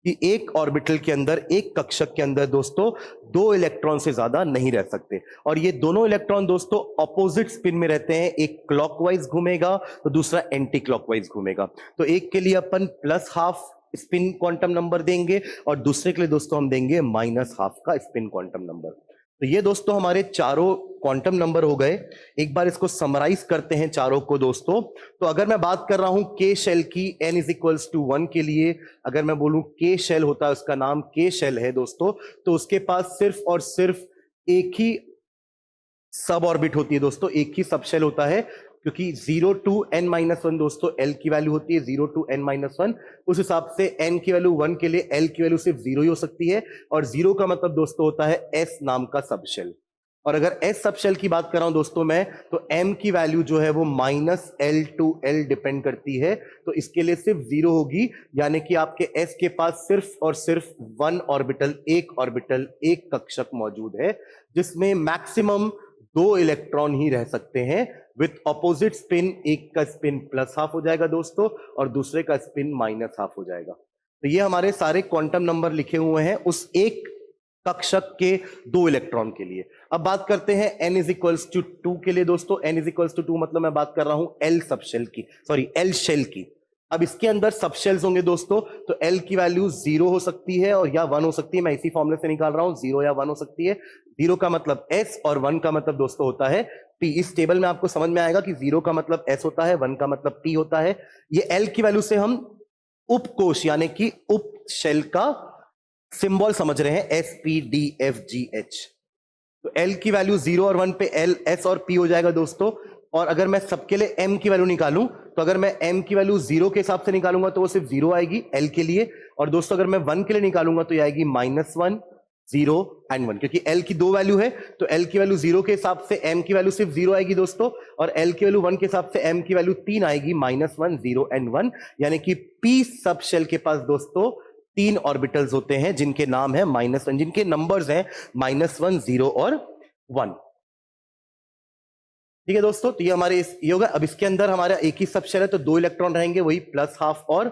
कि एक ऑर्बिटल के अंदर, एक कक्षक के अंदर दोस्तों 2 इलेक्ट्रॉन से ज्यादा नहीं रह सकते, और ये दोनों इलेक्ट्रॉन दोस्तों ऑपोजिट स्पिन में रहते हैं। एक क्लॉकवाइज घूमेगा तो दूसरा एंटी क्लॉकवाइज घूमेगा। तो एक के लिए अपन +½ स्पिन क्वांटम नंबर देंगे और दूसरे के लिए दोस्तों हम देंगे -½ का स्पिन क्वांटम नंबर। तो ये दोस्तों हमारे चारों क्वांटम नंबर हो गए। एक बार इसको समराइज करते हैं चारों को दोस्तों। तो अगर मैं बात कर रहा हूं के शेल की n = 1 के लिए, अगर मैं बोलूं के शेल होता है, उसका नाम के शेल है दोस्तों, तो उसके पास सिर्फ और सिर्फ एक ही सब ऑर्बिट होती है दोस्तों, एक ही सब शेल होता है, क्योंकि 0 to n-1 दोस्तों l की वैल्यू होती है 0 to n-1। उस हिसाब से n की वैल्यू 1 के लिए l की वैल्यू सिर्फ 0 ही हो सकती है, और 0 का मतलब दोस्तों होता है s नाम का सबशेल। और अगर s सबशेल की बात कर रहा हूं दोस्तों मैं, तो m की वैल्यू जो है वो -L to L डिपेंड करती है, तो इसके लिए सिर्फ 0 होगी, यानी कि आपके s के पास सिर्फ और सिर्फ 1 ऑर्बिटल, एक कक्षक मौजूद है, जिसमें मैक्सिमम 2 इलेक्ट्रॉन ही रह सकते हैं विथ ऑपोजिट स्पिन। एक का स्पिन +½ हो जाएगा दोस्तों, और दूसरे का स्पिन -½ हो जाएगा। तो ये हमारे सारे क्वांटम नंबर लिखे हुए हैं उस एक कक्षक के 2 इलेक्ट्रॉन के लिए। अब बात करते हैं n इज इक्वल्स टू 2 के लिए दोस्तों। n इज इक्वल्स टू 2 मतलब मैं बात कर रहा हूं L सबशेल की, सॉरी L शेल की। अब इसके अंदर सबशेल्स होंगे दोस्तों, तो L की वैल्यू 0 हो सकती है और या 1 हो सकती है। मैं इसी फॉर्मूले से निकाल रहा हूं, 0 या 1 हो सकती है। 0 का मतलब S और 1 का मतलब दोस्तों होता है P। इस टेबल में आपको समझ में आएगा कि 0 का मतलब S होता है, 1 का मतलब P होता है। ये L की वैल्यू से हम उपकोश यानी कि उप शेल का सिंबल समझ रहे हैं, SPDFGH। तो L की वैल्यू 0 और 1 पे L, S और P हो जाएगा दोस्तों। और अगर मैं सबके लिए M की वैल्यू निकालूं, तो अगर मैं M की वैल्यू 0 के हिसाब से निकालूंगा तो वो सिर्फ 0 आएगी L के लिए। और दोस्तों अगर मैं 1 के लिए निकालूंगा तो ये आएगी -1, 0 एंड 1, क्योंकि L की 2 वैल्यू है। तो L की वैल्यू 0 के हिसाब से M की वैल्यू सिर्फ 0 आएगी दोस्तों, और L की वैल्यू 1 के हिसाब से M की वैल्यू 3 आएगी, -1, 0 एंड 1। यानी कि P सब शेल के पास दोस्तों 3 ऑर्बिटल्स होते हैं जिनके नाम है -1, जिनके नंबर्स हैं -1, 0 और 1। ठीक है दोस्तों, तो ये हमारे ये होगा। अब इसके अंदर हमारा एक ही सबशेल है तो 2 इलेक्ट्रॉन रहेंगे, वही +½ और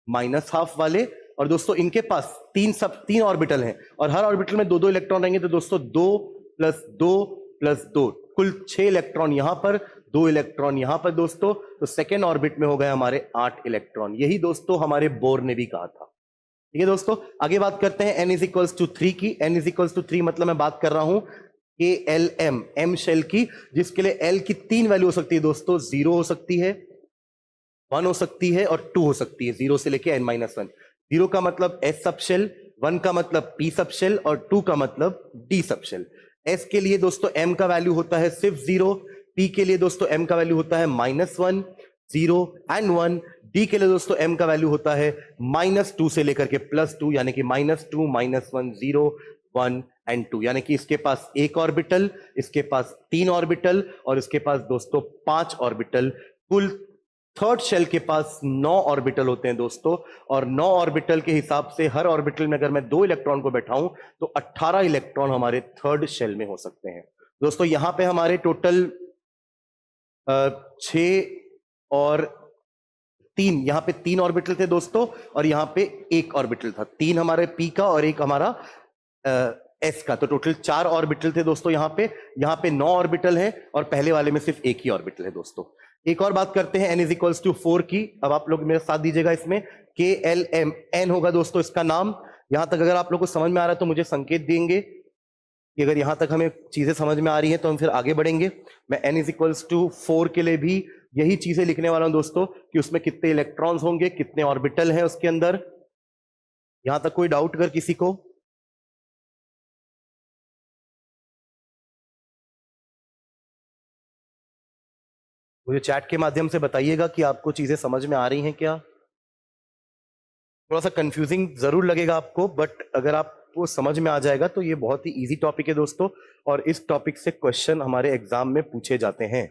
-½ वाले। और दोस्तों इनके पास 3 ऑर्बिटल हैं और हर ऑर्बिटल में 2-2 इलेक्ट्रॉन रहेंगे। तो दोस्तों 2 + 2 + 2 कुल 6 इलेक्ट्रॉन यहां पर, 2 इलेक्ट्रॉन यहां पर दोस्तों। तो सेकेंड ऑर्बिट में हो गए हमारे 8 इलेक्ट्रॉन। यही दोस्तों हमारे बोर ने भी कहा था। ठीक है दोस्तों, आगे बात करते हैं n = 3 की। n = 3 मतलब मैं बात कर रहा हूं KLM, M शेल की, जिसके लिए L की 3 वैल्यू हो सकती है दोस्तों। 0 हो सकती है, 1 हो सकती है और 2 हो सकती है, 0 से लेके n-1। 0 का मतलब S सबशेल, 1 का मतलब P सबशेल और 2 का मतलब D सबशेल। S के लिए दोस्तों M का वैल्यू होता है सिर्फ 0, P के लिए दोस्तों M का वैल्यू होता है -1, 0 एंड 1। D के लिए दोस्तों M का वैल्यू होता है -2 से लेकर के +2, यानी कि -2, -1, 0, 1 एंड 2। यानी कि इसके पास 1 ऑर्बिटल, इसके पास 3 ऑर्बिटल और इसके पास दोस्तों 5 ऑर्बिटल। कुल थर्ड शेल के पास 9 ऑर्बिटल होते हैं दोस्तों। और 9 ऑर्बिटल के हिसाब से हर ऑर्बिटल में अगर मैं 2 इलेक्ट्रॉन को बैठाऊं तो 18 इलेक्ट्रॉन हमारे थर्ड शेल में हो सकते हैं दोस्तों। यहां पे हमारे टोटल 6 और 3, यहां पे 3 ऑर्बिटल थे दोस्तों और यहां पे 1 ऑर्बिटल था। 3 हमारे P का और 1 हमारा S का, तो टोटल 4 ऑर्बिटल थे दोस्तों। यहां पे 9 ऑर्बिटल हैं और पहले वाले में सिर्फ 1 ही ऑर्बिटल है दोस्तों। एक और बात करते हैं n = 4 की। अब आप लोग मेरे साथ दीजिएगा, इसमें KLM, n होगा दोस्तों इसका नाम। यहां तक अगर आप लोग को समझ में आ रहा है तो मुझे संकेत देंगे कि अगर यहां तक हमें चीजें समझ में आ रही हैं तो हम फिर आगे बढ़ेंगे। मैं n = 4 के लिए भी यही चीजें लिखने वाला हूं दोस्तों, कि उसमें कितने इलेक्ट्रॉन्स होंगे, कितने ऑर्बिटल हैं उसके अंदर। यहां तक कोई डाउट अगर किसी को? मुझे चैट के माध्यम से बताइएगा कि आपको चीजें समझ में आ रही हैं क्या। थोड़ा सा कंफ्यूजिंग जरूर लगेगा आपको, बट अगर आपको समझ में आ जाएगा तो ये बहुत ही इजी टॉपिक है दोस्तों, और इस टॉपिक से क्वेश्चन हमारे एग्जाम में पूछे जाते हैं।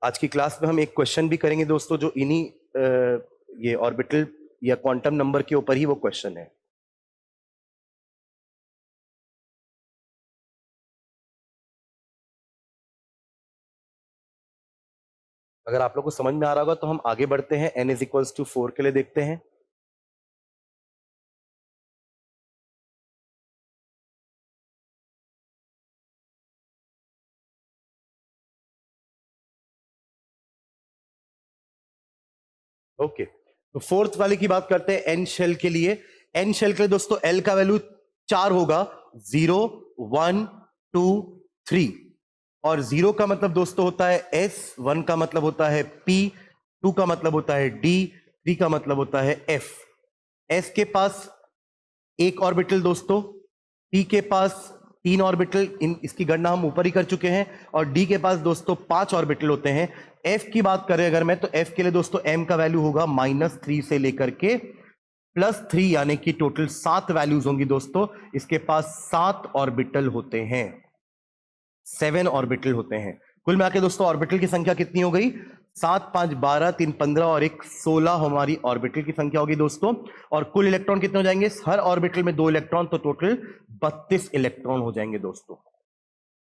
आज की क्लास में हम एक क्वेश्चन भी करेंगे दोस्तों, जो इन्हीं ये ऑर्बिटल या क्वांटम नंबर के ऊपर ही वो क्वेश्चन है। अगर आप लोग को समझ में आ रहा होगा तो हम आगे बढ़ते हैं। n = 4 के लिए देखते हैं। ओके, तो फोर्थ वाले की बात करते हैं। n शेल के लिए, n शेल के लिए दोस्तों L का वैल्यू 4 होगा, 0, 1, 2, 3। और 0 का मतलब दोस्तों होता है S, 1 का मतलब होता है P, 2 का मतलब होता है D, 3 का मतलब होता है F। S के पास 1 ऑर्बिटल दोस्तों, P के पास 3 ऑर्बिटल, इसकी गणना हम ऊपर ही कर चुके हैं, और D के पास दोस्तों 5 ऑर्बिटल होते हैं। F की बात करें अगर मैं, तो F के लिए दोस्तों M का वैल्यू होगा -3 से लेकर के +3, यानी कि टोटल 7 वैल्यूज होंगी दोस्तों। इसके पास 7 ऑर्बिटल होते हैं, 7 ऑर्बिटल होते हैं। कुल मिलाकर दोस्तों ऑर्बिटल की संख्या कितनी हो गई? 7, 5, 12, 3, 15 और 1, 16 हमारी ऑर्बिटल की संख्या होगी दोस्तों। और कुल इलेक्ट्रॉन कितने हो जाएंगे? हर ऑर्बिटल में 2 इलेक्ट्रॉन, तो टोटल 32 इलेक्ट्रॉन हो जाएंगे दोस्तों।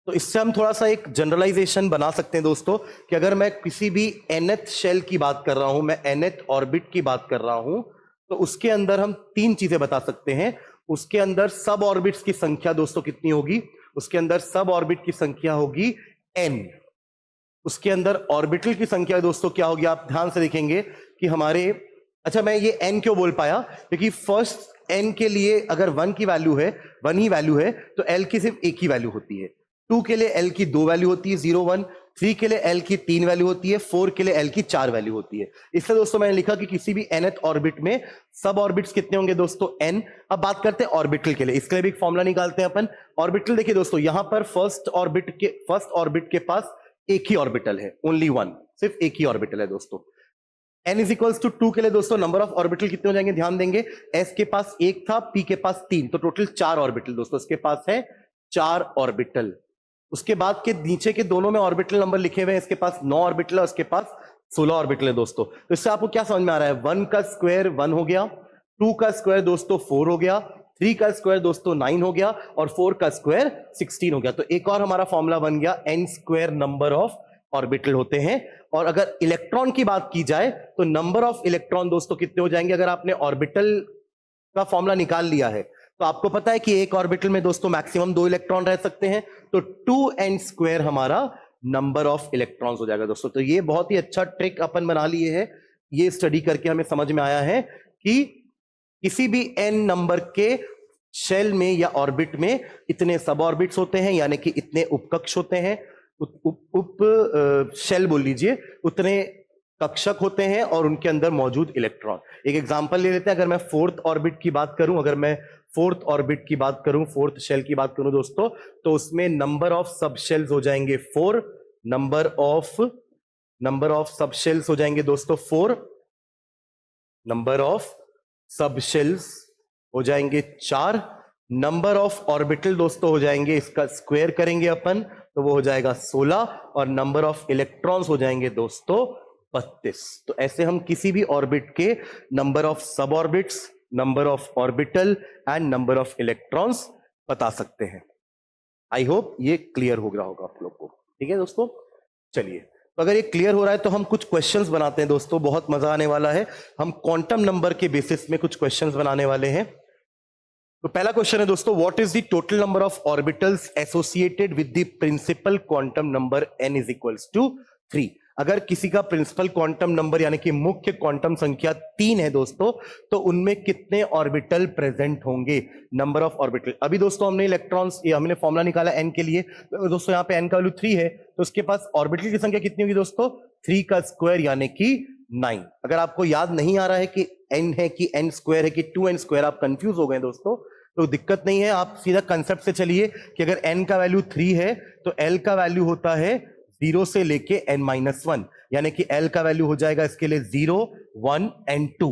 तो इससे हम थोड़ा सा एक जनरलाइजेशन बना सकते हैं दोस्तों, कि अगर मैं किसी भी nth शेल की बात कर रहा हूं, मैं nth ऑर्बिट की बात कर रहा हूं, तो उसके अंदर हम 3 चीजें बता सकते हैं। उसके अंदर सब ऑर्बिट्स की संख्या दोस्तों कितनी होगी? उसके अंदर सब ऑर्बिट की संख्या होगी n। उसके अंदर ऑर्बिटल की संख्या दोस्तों क्या होगी? आप ध्यान से देखेंगे कि हमारे, अच्छा मैं ये n क्यों बोल पाया? क्योंकि फर्स्ट n के लिए अगर 1 की वैल्यू है, 1 ही वैल्यू है, तो l की सिर्फ एक ही वैल्यू होती है। 2 के लिए l की 2 वैल्यू होती है, 0 1। 3 के लिए l की 3 वैल्यू होती है, 4 के लिए l की 4 वैल्यू होती है। इसलिए दोस्तों मैंने लिखा कि किसी भी nth ऑर्बिट में सब ऑर्बिट्स कितने होंगे दोस्तों? n। अब बात करते हैं ऑर्बिटल के लिए, इसके लिए भी एक फॉर्मूला निकालते हैं अपन। ऑर्बिटल देखिए दोस्तों, यहां पर फर्स्ट ऑर्बिट के पास एक ही ऑर्बिटल है, ओनली वन, सिर्फ एक ही ऑर्बिटल है दोस्तों। n इज इक्वल्स टू 2 के लिए दोस्तों नंबर ऑफ ऑर्बिटल कितने हो जाएंगे? ध्यान देंगे, s के पास एक था, p के पास 3, तो टोटल 4 ऑर्बिटल दोस्तों इसके पास है, 4 ऑर्बिटल। उसके बाद के नीचे के दोनों में ऑर्बिटल नंबर लिखे हुए हैं, इसके पास 9 ऑर्बिटल है, उसके पास 16 ऑर्बिटल है दोस्तों। तो इससे आपको क्या समझ में आ रहा है? 1 का स्क्वायर 1 हो गया, 2 का स्क्वायर दोस्तों 4 हो गया, 3 का स्क्वायर दोस्तों 9 हो गया, और 4 का स्क्वायर 16 हो गया। तो एक और हमारा फॉर्मूला बन गया, n square number of orbital होते हैं। और अगर इलेक्ट्रॉन की बात की जाए तो नंबर ऑफ इलेक्ट्रॉन दोस्तों कितने हो जाएंगे? अगर आपने ऑर्बिटल का फॉर्मूला निकाल लिया है तो आपको पता है कि एक ऑर्बिटल में दोस्तों मैक्सिमम 2 इलेक्ट्रॉन रह सकते हैं, तो 2n स्क्वायर हमारा नंबर ऑफ इलेक्ट्रॉन्स हो जाएगा दोस्तों। तो ये बहुत ही अच्छा ट्रिक अपन बना लिए है, ये स्टडी करके हमें समझ में आया है कि किसी भी n नंबर के शेल में या ऑर्बिट में इतने सब ऑर्बिट्स होते हैं, यानी कि इतने उपकक्ष होते हैं, शेल बोल लीजिए, उतने कक्षक होते हैं और उनके अंदर मौजूद इलेक्ट्रॉन। एक एग्जांपल ले लेते हैं, अगर मैं फोर्थ ऑर्बिट की बात करूं, अगर मैं फोर्थ ऑर्बिट की बात करूं, फोर्थ शेल की बात करूं दोस्तों, तो उसमें नंबर ऑफ सब शेल्स हो जाएंगे 4, नंबर ऑफ सब शेल्स हो जाएंगे दोस्तों 4, नंबर ऑफ सब शेल्स हो जाएंगे 4, नंबर ऑफ ऑर्बिटल दोस्तों हो जाएंगे, इसका स्क्वायर करेंगे अपन तो वो हो जाएगा 16, और नंबर ऑफ इलेक्ट्रॉन्स हो जाएंगे दोस्तों 32। तो ऐसे हम किसी भी ऑर्बिट के नंबर ऑफ सब orbits, number of orbital and number of electrons बता सकते हैं। आई होप ये क्लियर हो गया होगा आप लोग को। ठीक है दोस्तों, चलिए, तो अगर ये क्लियर हो रहा है तो हम कुछ क्वेश्चंस बनाते हैं दोस्तों, बहुत मजा आने वाला है। हम क्वांटम नंबर के बेसिस में कुछ क्वेश्चंस बनाने वाले हैं। तो पहला क्वेश्चन है दोस्तों, what is the total number of orbitals associated with the principal quantum number n is equals to 3। अगर किसी का प्रिंसिपल क्वांटम नंबर यानी कि मुख्य क्वांटम संख्या 3 है दोस्तों, तो उनमें कितने ऑर्बिटल प्रेजेंट होंगे? Number of orbital. अभी दोस्तों हमने इलेक्ट्रॉन्स, ये हमने फॉर्मूला निकाला n के लिए, तो दोस्तों यहाँ पे n का वैल्यू 3 है, तो उसके पास ऑर्बिटल की संख्या कितनी होगी दोस्तों? 3 का स्क्वायर यानी कि 9। अगर आपको याद नहीं आ रहा है कि n है कि n स्क्वायर है कि 2n स्क्वायर, आप कंफ्यूज हो गए दोस्तों, तो दिक्कत नहीं है, आप सीधा कंसेप्ट से चलिए कि अगर n का वैल्यू 3 है तो l का वैल्यू होता है 0 से लेके n-1, यानी कि l का वैल्यू हो जाएगा इसके लिए 0 1 एंड 2।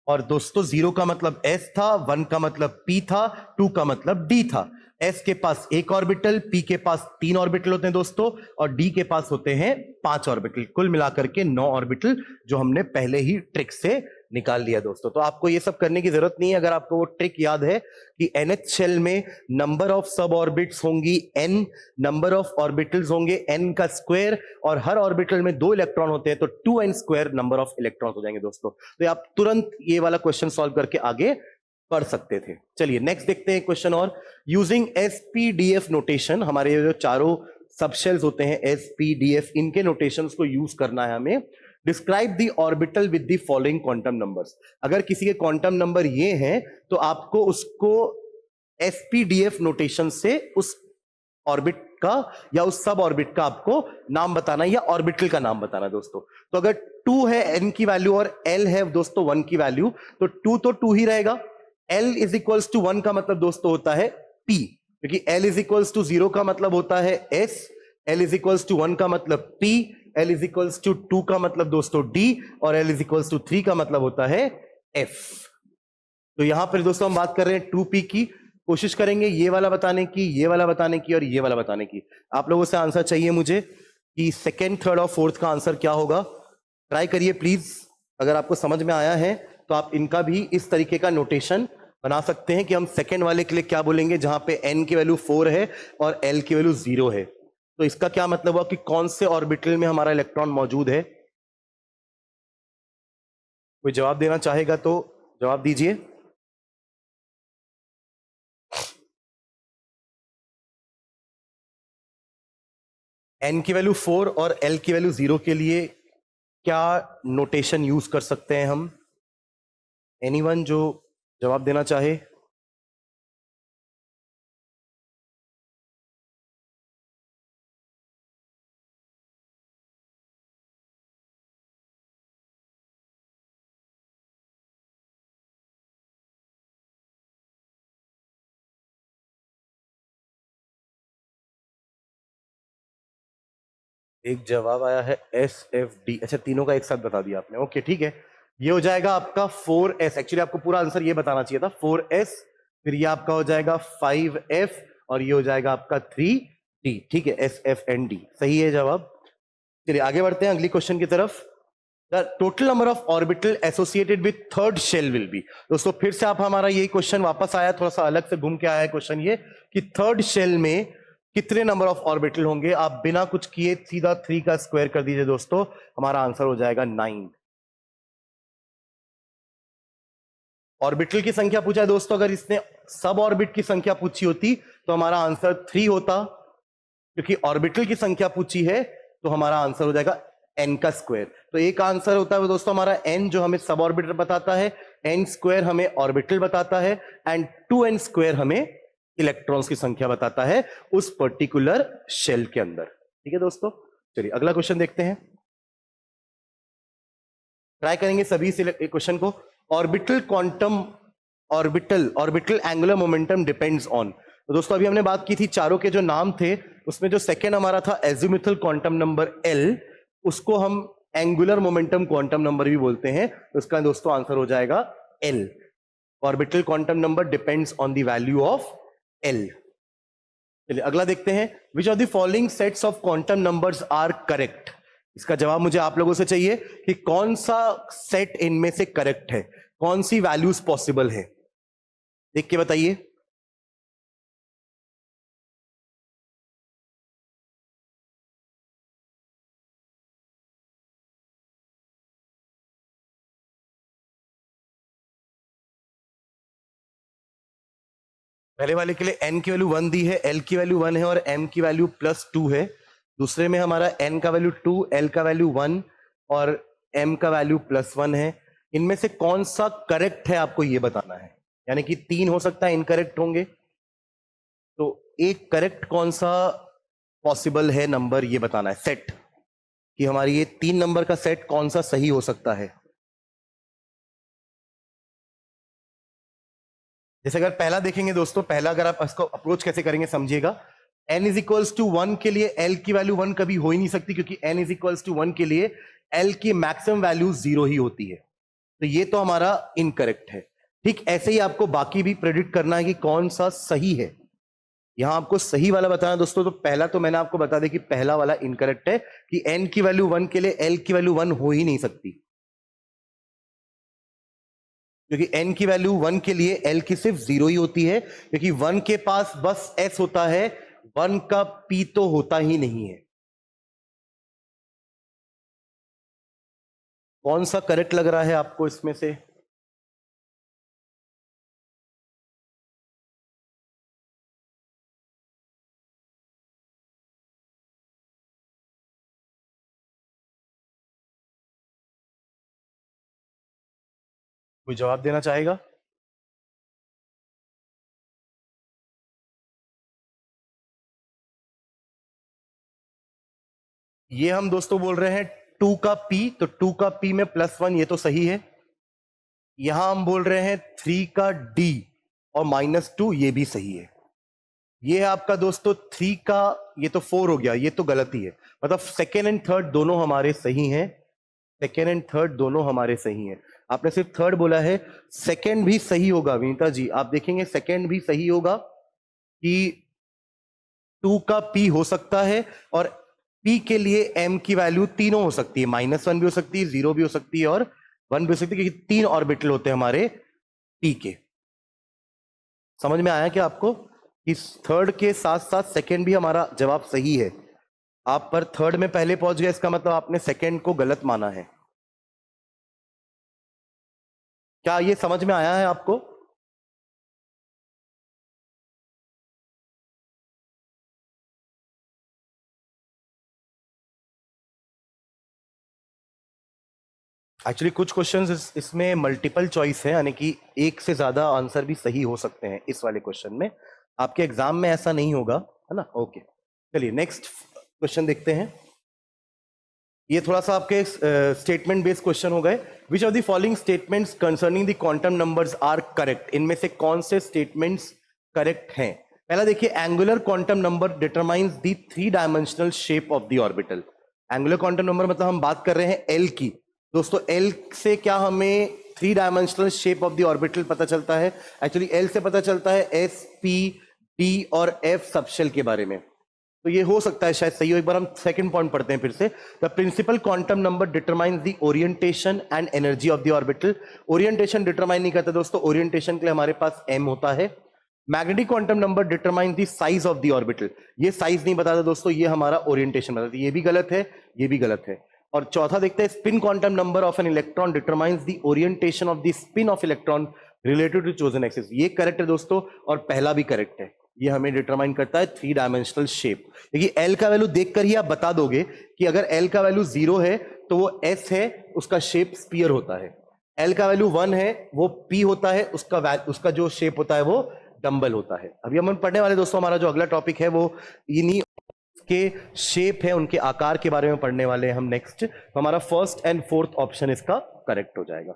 और दोस्तों 0 का मतलब s था, 1 का मतलब p था, 2 का मतलब d था। s के पास एक ऑर्बिटल, p के पास 3 ऑर्बिटल होते हैं दोस्तों, और d के पास होते हैं 5 ऑर्बिटल, कुल मिलाकर के 9 ऑर्बिटल, जो हमने पहले ही ट्रिक से निकाल लिया दोस्तों। तो आपको ये सब करने की जरूरत नहीं है, अगर आपको वो ट्रिक याद है कि nth शेल में नंबर ऑफ सब ऑर्बिट्स होंगी n, नंबर ऑफ ऑर्बिटल्स होंगे n का स्क्वायर, और हर ऑर्बिटल में 2 इलेक्ट्रॉन होते हैं, तो 2n square number of electron हो जाएंगे दोस्तों। तो आप तुरंत ये वाला क्वेश्चन सॉल्व करके आगे पढ़ सकते थे। चलिए नेक्स्ट देखते हैं क्वेश्चन। और यूजिंग SPDF नोटेशन, हमारे जो चारों सबशेल्स होते हैं SPDF, इनके नोटेशंस को यूज करना है हमें। Describe the orbital with the following quantum numbers. अगर किसी के क्वांटम नंबर ये हैं तो आपको उसको SPDF नोटेशन से उस ऑर्बिट का या उस सब ऑर्बिट का आपको नाम बताना या ऑर्बिटल का नाम बताना दोस्तों। तो अगर 2 है n की वैल्यू और l है दोस्तों 1 की वैल्यू, तो 2 तो 2 ही रहेगा। l इज इक्वल्स टू 1 का मतलब दोस्तों होता है p, क्योंकि l इज इक्वल्स टू 0 का मतलब होता है s, l is equals to 1 का मतलब p, l is equals to 2 का मतलब दोस्तों d, और l इज इक्वल्स टू 3 का मतलब होता है f। तो यहां पर दोस्तों हम बात कर रहे हैं 2p की। कोशिश करेंगे ये वाला बताने की, ये वाला बताने की और ये वाला बताने की। आप लोगों से आंसर चाहिए मुझे कि सेकंड, थर्ड और फोर्थ का आंसर क्या होगा। ट्राई करिए प्लीज, अगर आपको समझ में आया है तो आप इनका भी इस तरीके का नोटेशन बना सकते हैं कि हम सेकंड वाले के लिए क्या बोलेंगे, जहां पे n की वैल्यू 4 है और l की वैल्यू 0 है। तो इसका क्या मतलब हुआ कि कौन से ऑर्बिटल में हमारा इलेक्ट्रॉन मौजूद है। कोई जवाब देना चाहेगा तो जवाब दीजिए। एन की वैल्यू 4 और एल की वैल्यू 0 के लिए क्या नोटेशन यूज कर सकते हैं हम? एनीवन जो जवाब देना चाहे? एक जवाब आया है SFD। अच्छा, तीनों का एक साथ बता दिया आपने। ओके, ठीक है। ये हो जाएगा आपका 4S। एक्चुअली आपको पूरा आंसर ये बताना चाहिए था, 4S। फिर ये आपका हो जाएगा 5F और ये हो जाएगा आपका 3D। ठीक है, SFND सही है जवाब। चलिए आगे बढ़ते हैं अगली क्वेश्चन की तरफ। The total number of orbital associated with third shell will be. दोस्तों फिर से आप हमारा यही क्वेश्चन वापस आया, थोड़ा सा अलग से घूम के आया है क्वेश्चन ये कि थर्ड शेल में कितने नंबर ऑफ ऑर्बिटल होंगे। आप बिना कुछ किए सीधा 3 का स्क्वायर कर दीजिए दोस्तों, हमारा आंसर हो जाएगा 9। ऑर्बिटल की संख्या पूछा है दोस्तों, अगर इसने सब ऑर्बिट की संख्या पूछी होती तो हमारा आंसर 3 होता। क्योंकि ऑर्बिटल की संख्या पूछी है तो हमारा आंसर हो जाएगा n का स्क्वायर। तो एक आंसर होता है दोस्तों हमारा n, जो हमें सब ऑर्बिटल बताता है, n स्क्वायर हमें ऑर्बिटल बताता है, एंड 2n स्क्वायर हमें इलेक्ट्रॉन्स की संख्या बताता है उस पर्टिकुलर शेल के अंदर। ठीक है दोस्तों, चलिए अगला क्वेश्चन देखते हैं। ट्राई करेंगे सभी क्वेश्चन को। Orbital quantum orbital angular momentum depends on. तो दोस्तों अभी हमने बात की थी चारों के जो नाम थे, उसमें जो सेकेंड हमारा था एजिमुथल क्वांटम नंबर L, उसको हम एंगुलर मोमेंटम क्वांटम नंबर भी बोलते हैं। तो इसका दोस्तों आंसर हो जाएगा L। Orbital quantum number depends on the value of L। चलिए अगला देखते हैं। Which of the following sets of quantum numbers are correct. इसका जवाब मुझे आप लोगों से चाहिए कि कौन सा सेट इनमें से करेक्ट है, कौन सी वैल्यूज पॉसिबल है, देख के बताइए। पहले वाले के लिए n की वैल्यू 1 दी है, l की वैल्यू 1 है और m की वैल्यू +2 है। दूसरे में हमारा n का वैल्यू 2, l का वैल्यू 1 और m का वैल्यू +1 है। इनमें से कौन सा करेक्ट है आपको ये बताना है, यानी कि 3 हो सकता है इनकरेक्ट होंगे, तो एक करेक्ट कौन सा पॉसिबल है नंबर ये बताना है, सेट, कि हमारी ये 3 नंबर का सेट कौन सा सही हो सकता है। जैसे अगर पहला देखेंगे दोस्तों, पहला अगर आप इसको अप्रोच कैसे करेंगे समझिएगा। n इज इक्वल्स टू 1 के लिए l की वैल्यू 1 कभी हो ही नहीं सकती, क्योंकि n इज इक्वल्स टू 1 के लिए l की मैक्सिमम वैल्यू 0 ही होती है। तो ये तो हमारा इनकरेक्ट है। ठीक ऐसे ही आपको बाकी भी प्रेडिक्ट करना है कि कौन सा सही है। यहां आपको सही वाला बताना दोस्तों, तो पहला तो मैंने आपको बता दिया कि पहला वाला इनकरेक्ट है कि n की वैल्यू 1 के लिए l की वैल्यू 1 हो ही नहीं सकती, क्योंकि n की वैल्यू 1 के लिए l की सिर्फ 0 ही होती है, क्योंकि 1 के पास बस s होता है, 1 का p तो होता ही नहीं है। कौन सा करेक्ट लग रहा है आपको इसमें से? कोई जवाब देना चाहेगा? ये हम दोस्तों बोल रहे हैं 2 का p, तो 2 का p में +1, ये तो सही है। यहां हम बोल रहे हैं 3 का d और -2, ये भी सही है। ये है आपका दोस्तों 3 का, ये तो 4 हो गया, ये तो गलती है। मतलब सेकेंड एंड थर्ड दोनों हमारे सही हैं, सेकेंड एंड थर्ड दोनों हमारे सही हैं। आपने सिर्फ थर्ड बोला है, सेकेंड भी सही होगा विनीता जी, आप देखेंगे सेकेंड भी सही होगा कि 2 का p हो सकता है और p के लिए m की वैल्यू तीनों हो सकती है, -1 भी हो सकती है, 0 भी हो सकती है और 1 भी हो सकती है, क्योंकि 3 ऑर्बिटल होते हैं हमारे p के। समझ में आया क्या आपको? इस थर्ड के साथ साथ सेकेंड भी हमारा जवाब सही है। आप पर थर्ड में पहले पहुंच गए, इसका मतलब आपने सेकेंड को गलत माना है। क्या ये समझ में आया है आपको? एक्चुअली कुछ क्वेश्चंस इसमें मल्टीपल चॉइस है, यानी कि एक से ज्यादा आंसर भी सही हो सकते हैं इस वाले क्वेश्चन में। आपके एग्जाम में ऐसा नहीं होगा, है ना? ओके, चलिए नेक्स्ट क्वेश्चन देखते हैं। ये थोड़ा सा आपके स्टेटमेंट बेस्ड क्वेश्चन हो गए। Which of the following statements concerning the quantum numbers are correct? इनमें से कौन से स्टेटमेंट्स करेक्ट हैं? पहला देखिए, angular quantum number determines the 3 dimensional shape of the orbital. Angular quantum number मतलब हम बात कर रहे हैं एल की। दोस्तों एल से क्या हमें 3 dimensional shape of the orbital पता चलता है? एक्चुअली एल से पता चलता है एस, पी, डी और एफ सबशेल के बारे में। तो ये हो सकता है शायद सही हो। एक बार हम सेकंड पॉइंट पढ़ते हैं फिर से। The principal quantum number determines the orientation and energy of the orbital. Orientation determine नहीं करता दोस्तों, ओरिएंटेशन के लिए हमारे पास m होता है। Magnetic quantum number determines the size of the orbital. ये साइज नहीं बताता दोस्तों, ये हमारा ओरिएंटेशन बताता है। ये भी गलत है, ये भी गलत है। और चौथा देखते हैं, spin quantum number of an electron determines the orientation of the spin of electron related to chosen axis. ये करेक्ट है दोस्तों, और पहला भी करेक्ट है। ये हमें डिटरमाइन करता है 3 डायमेंशनल शेप। क्योंकि एल का वैल्यू देखकर ही आप बता दोगे कि अगर एल का वैल्यू 0 है तो वो एस है, उसका शेप स्फीयर होता है। एल का वैल्यू 1 है, वो पी होता है, उसका जो शेप होता है वो डंबल होता है। अभी हम पढ़ने वाले दोस्तों, हमारा जो अगला टॉपिक है वो इन्हीं के शेप है, उनके आकार के बारे में पढ़ने वाले हैं हम नेक्स्ट। तो हमारा फर्स्ट एंड फोर्थ ऑप्शन इसका करेक्ट हो जाएगा।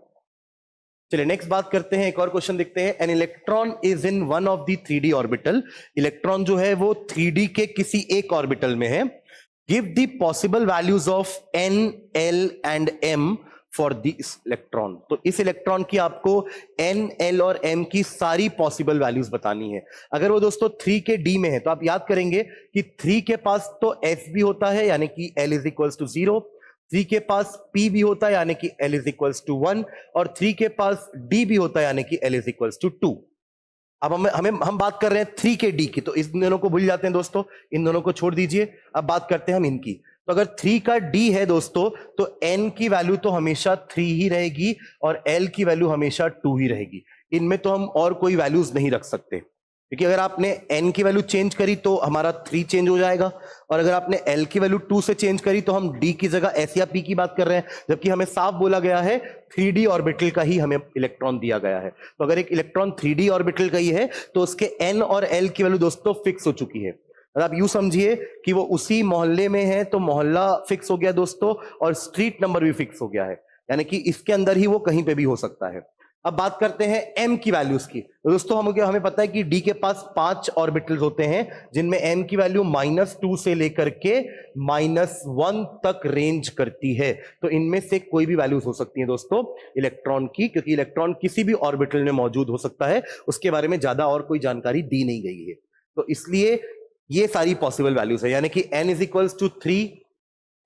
चलिए नेक्स्ट बात करते हैं, एक और क्वेश्चन देखते हैं। An electron is in one of the 3D orbital. Electron जो है वो 3D के किसी एक ऑर्बिटल में है। Give the possible values of n, l and m for this electron. तो इस इलेक्ट्रॉन की आपको n, l और m की सारी पॉसिबल वैल्यूज बतानी है। अगर वो दोस्तों 3 के d में है तो आप याद करेंगे कि 3 के पास तो s भी होता है, यानी कि l इज इक्वल्स टू 0। 3 के पास p भी होता है, यानी कि l इज इक्वल्स टू 1। और 3 के पास d भी होता है, यानी कि l इज इक्वल्स टू 2। अब हम बात कर रहे हैं 3 के d की, तो इन दोनों को भूल जाते हैं दोस्तों, इन दोनों को छोड़ दीजिए। अब बात करते हैं हम इनकी। तो अगर 3 का d है दोस्तों, तो n की वैल्यू तो हमेशा 3 ही रहेगी और l की वैल्यू हमेशा 2 ही रहेगी। इनमें तो हम और कोई वैल्यूज नहीं रख सकते, क्योंकि अगर आपने n की वैल्यू चेंज करी तो हमारा 3 चेंज हो जाएगा, और अगर आपने l की वैल्यू 2 से चेंज करी तो हम d की जगह s या p की बात कर रहे हैं, जबकि हमें साफ बोला गया है 3D ऑर्बिटल का ही हमें इलेक्ट्रॉन दिया गया है। तो अगर एक इलेक्ट्रॉन 3D ऑर्बिटल का ही है तो उसके n और l की वैल्यू दोस्तों फिक्स हो चुकी है। अगर आप यूं समझिए कि वो उसी मोहल्ले में है तो मोहल्ला फिक्स हो गया दोस्तों, और स्ट्रीट नंबर भी फिक्स हो गया है, यानी कि इसके अंदर ही वो कहीं पे भी हो सकता है। अब बात करते हैं m की वैल्यूज की। तो दोस्तों हमें पता है कि d के पास 5 ऑर्बिटल्स होते हैं, जिनमें m की वैल्यू -2 से लेकर के -1 तक रेंज करती है। तो इनमें से कोई भी वैल्यूज हो सकती है दोस्तों इलेक्ट्रॉन की, क्योंकि इलेक्ट्रॉन किसी भी ऑर्बिटल में मौजूद हो सकता है, उसके बारे में ज्यादा और कोई जानकारी दी नहीं गई है। तो इसलिए ये सारी पॉसिबल वैल्यूज है, यानी कि n is equals to 3,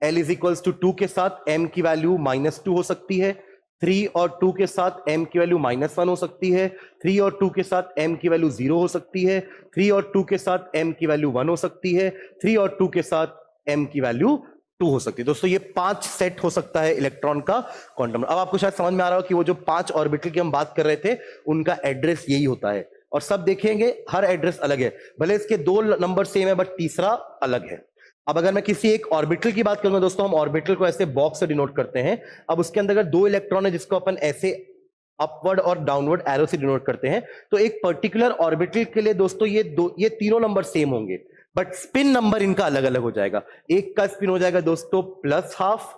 l is equals to 2 के साथ m की वैल्यू -2 हो सकती है, 3 और 2 के साथ m की वैल्यू -1 हो सकती है, 3 और 2 के साथ m की वैल्यू 0 हो सकती है, 3 और 2 के साथ m की वैल्यू 1 हो सकती है, 3 और 2 के साथ m की वैल्यू 2 हो सकती है। दोस्तों ये 5 सेट हो सकता है इलेक्ट्रॉन का क्वांटम। अब आपको शायद समझ में आ रहा हो कि वो जो 5 ऑर्बिटल की हम बात कर रहे थे उनका एड्रेस यही होता है, और सब देखेंगे हर एड्रेस अलग है, भले इसके 2 नंबर सेम है बट तीसरा अलग है। अब अगर मैं किसी एक ऑर्बिटल की बात करूंगा दोस्तों, हम ऑर्बिटल को ऐसे बॉक्स से डिनोट करते हैं। अब उसके अंदर अगर 2 इलेक्ट्रॉन है जिसको अपन ऐसे अपवर्ड और डाउनवर्ड एरो से डिनोट करते हैं, तो एक पर्टिकुलर ऑर्बिटल के लिए दोस्तों ये तीनों नंबर सेम होंगे, बट स्पिन नंबर इनका अलग अलग हो जाएगा। एक का स्पिन हो जाएगा दोस्तों +12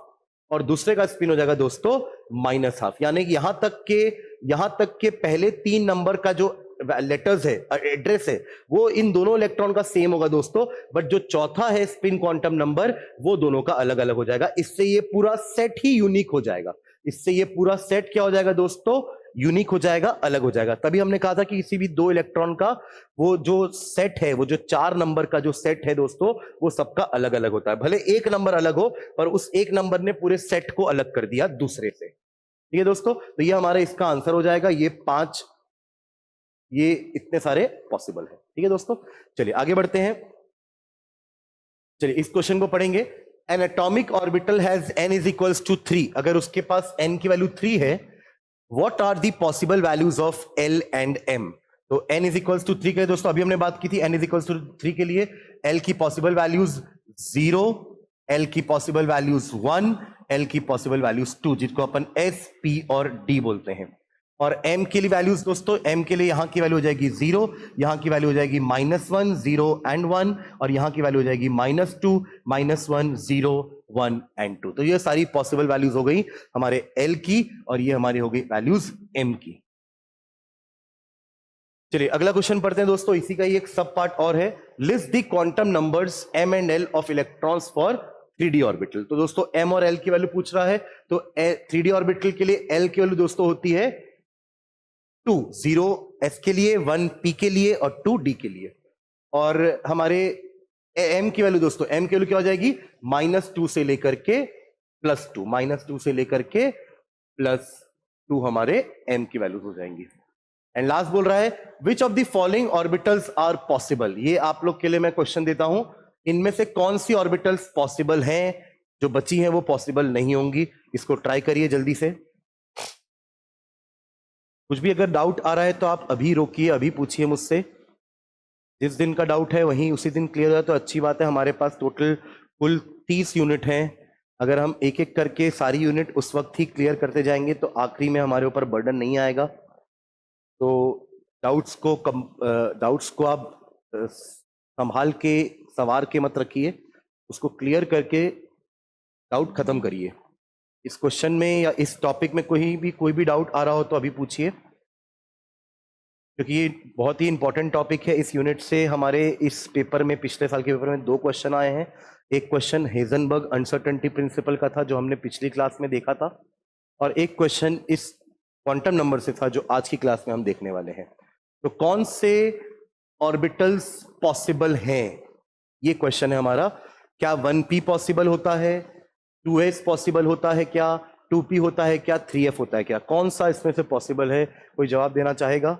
और दूसरे का स्पिन हो जाएगा दोस्तों -12। यानी कि यहां तक के पहले 3 नंबर का जो लेटर्स है, एड्रेस है, वो इन दोनों इलेक्ट्रॉन का सेम होगा दोस्तों, बट जो चौथा है स्पिन क्वांटम नंबर वो दोनों का अलग अलग हो जाएगा। इससे ये पूरा सेट ही यूनिक हो जाएगा। इससे ये पूरा सेट क्या हो जाएगा दोस्तों? यूनिक हो जाएगा, अलग हो जाएगा। तभी हमने कहा था कि किसी भी 2 इलेक्ट्रॉन का वो जो सेट है, वो जो 4 नंबर का जो सेट है दोस्तों, वो सबका अलग अलग होता है। भले एक नंबर अलग हो, पर उस एक नंबर ने पूरे सेट को अलग कर दिया दूसरे से। ठीक है दोस्तों, तो ये हमारा इसका आंसर हो जाएगा। ये इतने सारे पॉसिबल है। ठीक है दोस्तों, चलिए आगे बढ़ते हैं। चलिए इस क्वेश्चन को पढ़ेंगे। An atomic orbital has n is equals to 3। अगर उसके पास n की वैल्यू 3 है, what are the possible values of l and m? तो n इज इक्वल्स टू 3 के दोस्तों अभी हमने बात की थी, n इज इक्वल्स टू 3 के लिए l की पॉसिबल वैल्यूज 0, l की पॉसिबल वैल्यूज 1, एल की पॉसिबल वैल्यूज 2, जिसको अपन एस, पी और डी बोलते हैं। और एम के लिए वैल्यूज दोस्तों, एम के लिए यहां की वैल्यू हो जाएगी 0, यहां की वैल्यू हो जाएगी -1, 0 एंड 1, और यहां की वैल्यू हो जाएगी -2, -1, 0, 1 एंड 2। तो ये सारी पॉसिबल वैल्यूज हो गई हमारे एल की, और ये हमारी हो गई वैल्यूज एम की। चलिए अगला क्वेश्चन पढ़ते हैं दोस्तों, इसी का ही एक सब पार्ट और है। List the quantum numbers m and l of electrons for 3d orbital. तो दोस्तों m और l की वैल्यू पूछ रहा है, तो 3d ऑर्बिटल के लिए l की वैल्यू दोस्तों होती है 2, 0 s के लिए, 1 p के लिए और 2 d के लिए। और हमारे m की वैल्यू दोस्तों, m की वैल्यू क्या हो जाएगी, -2 से लेकर के +2, -2 से लेकर के +2 हमारे m की वैल्यू हो जाएंगी। एंड लास्ट बोल रहा है which of the following orbitals are possible. ये आप लोग के लिए मैं क्वेश्चन देता हूं, इनमें से कौन सी ऑर्बिटल्स पॉसिबल हैं, जो बची हैं वो पॉसिबल नहीं होंगी। इसको ट्राई करिए जल्दी से। कुछ भी अगर डाउट आ रहा है तो आप अभी रोकिए, अभी पूछिए मुझसे। जिस दिन का डाउट है वहीं उसी दिन क्लियर हो तो अच्छी बात है। हमारे पास टोटल कुल 30 यूनिट हैं। अगर हम एक एक करके सारी यूनिट उस वक्त ही क्लियर करते जाएंगे तो आखिरी में हमारे ऊपर बर्डन नहीं आएगा। तो डाउट्स को आप संभाल के, सवार के मत रखिए, उसको क्लियर करके डाउट खत्म करिए। इस क्वेश्चन में या इस टॉपिक में कोई भी डाउट आ रहा हो तो अभी पूछिए, क्योंकि ये बहुत ही इंपॉर्टेंट टॉपिक है। इस यूनिट से हमारे इस पेपर में, पिछले साल के पेपर में 2 क्वेश्चन आए हैं। एक क्वेश्चन हेजनबर्ग अनसर्टेनिटी प्रिंसिपल का था जो हमने पिछली क्लास में देखा था, और एक क्वेश्चन इस क्वांटम नंबर से था जो आज की क्लास में हम देखने वाले हैं। तो कौन से ऑर्बिटल्स पॉसिबल हैं, ये क्वेश्चन है हमारा। क्या 1p पॉसिबल होता है, 2s पॉसिबल होता है क्या, 2p होता है क्या, 3f होता है क्या, कौन सा इसमें से पॉसिबल है? कोई जवाब देना चाहेगा?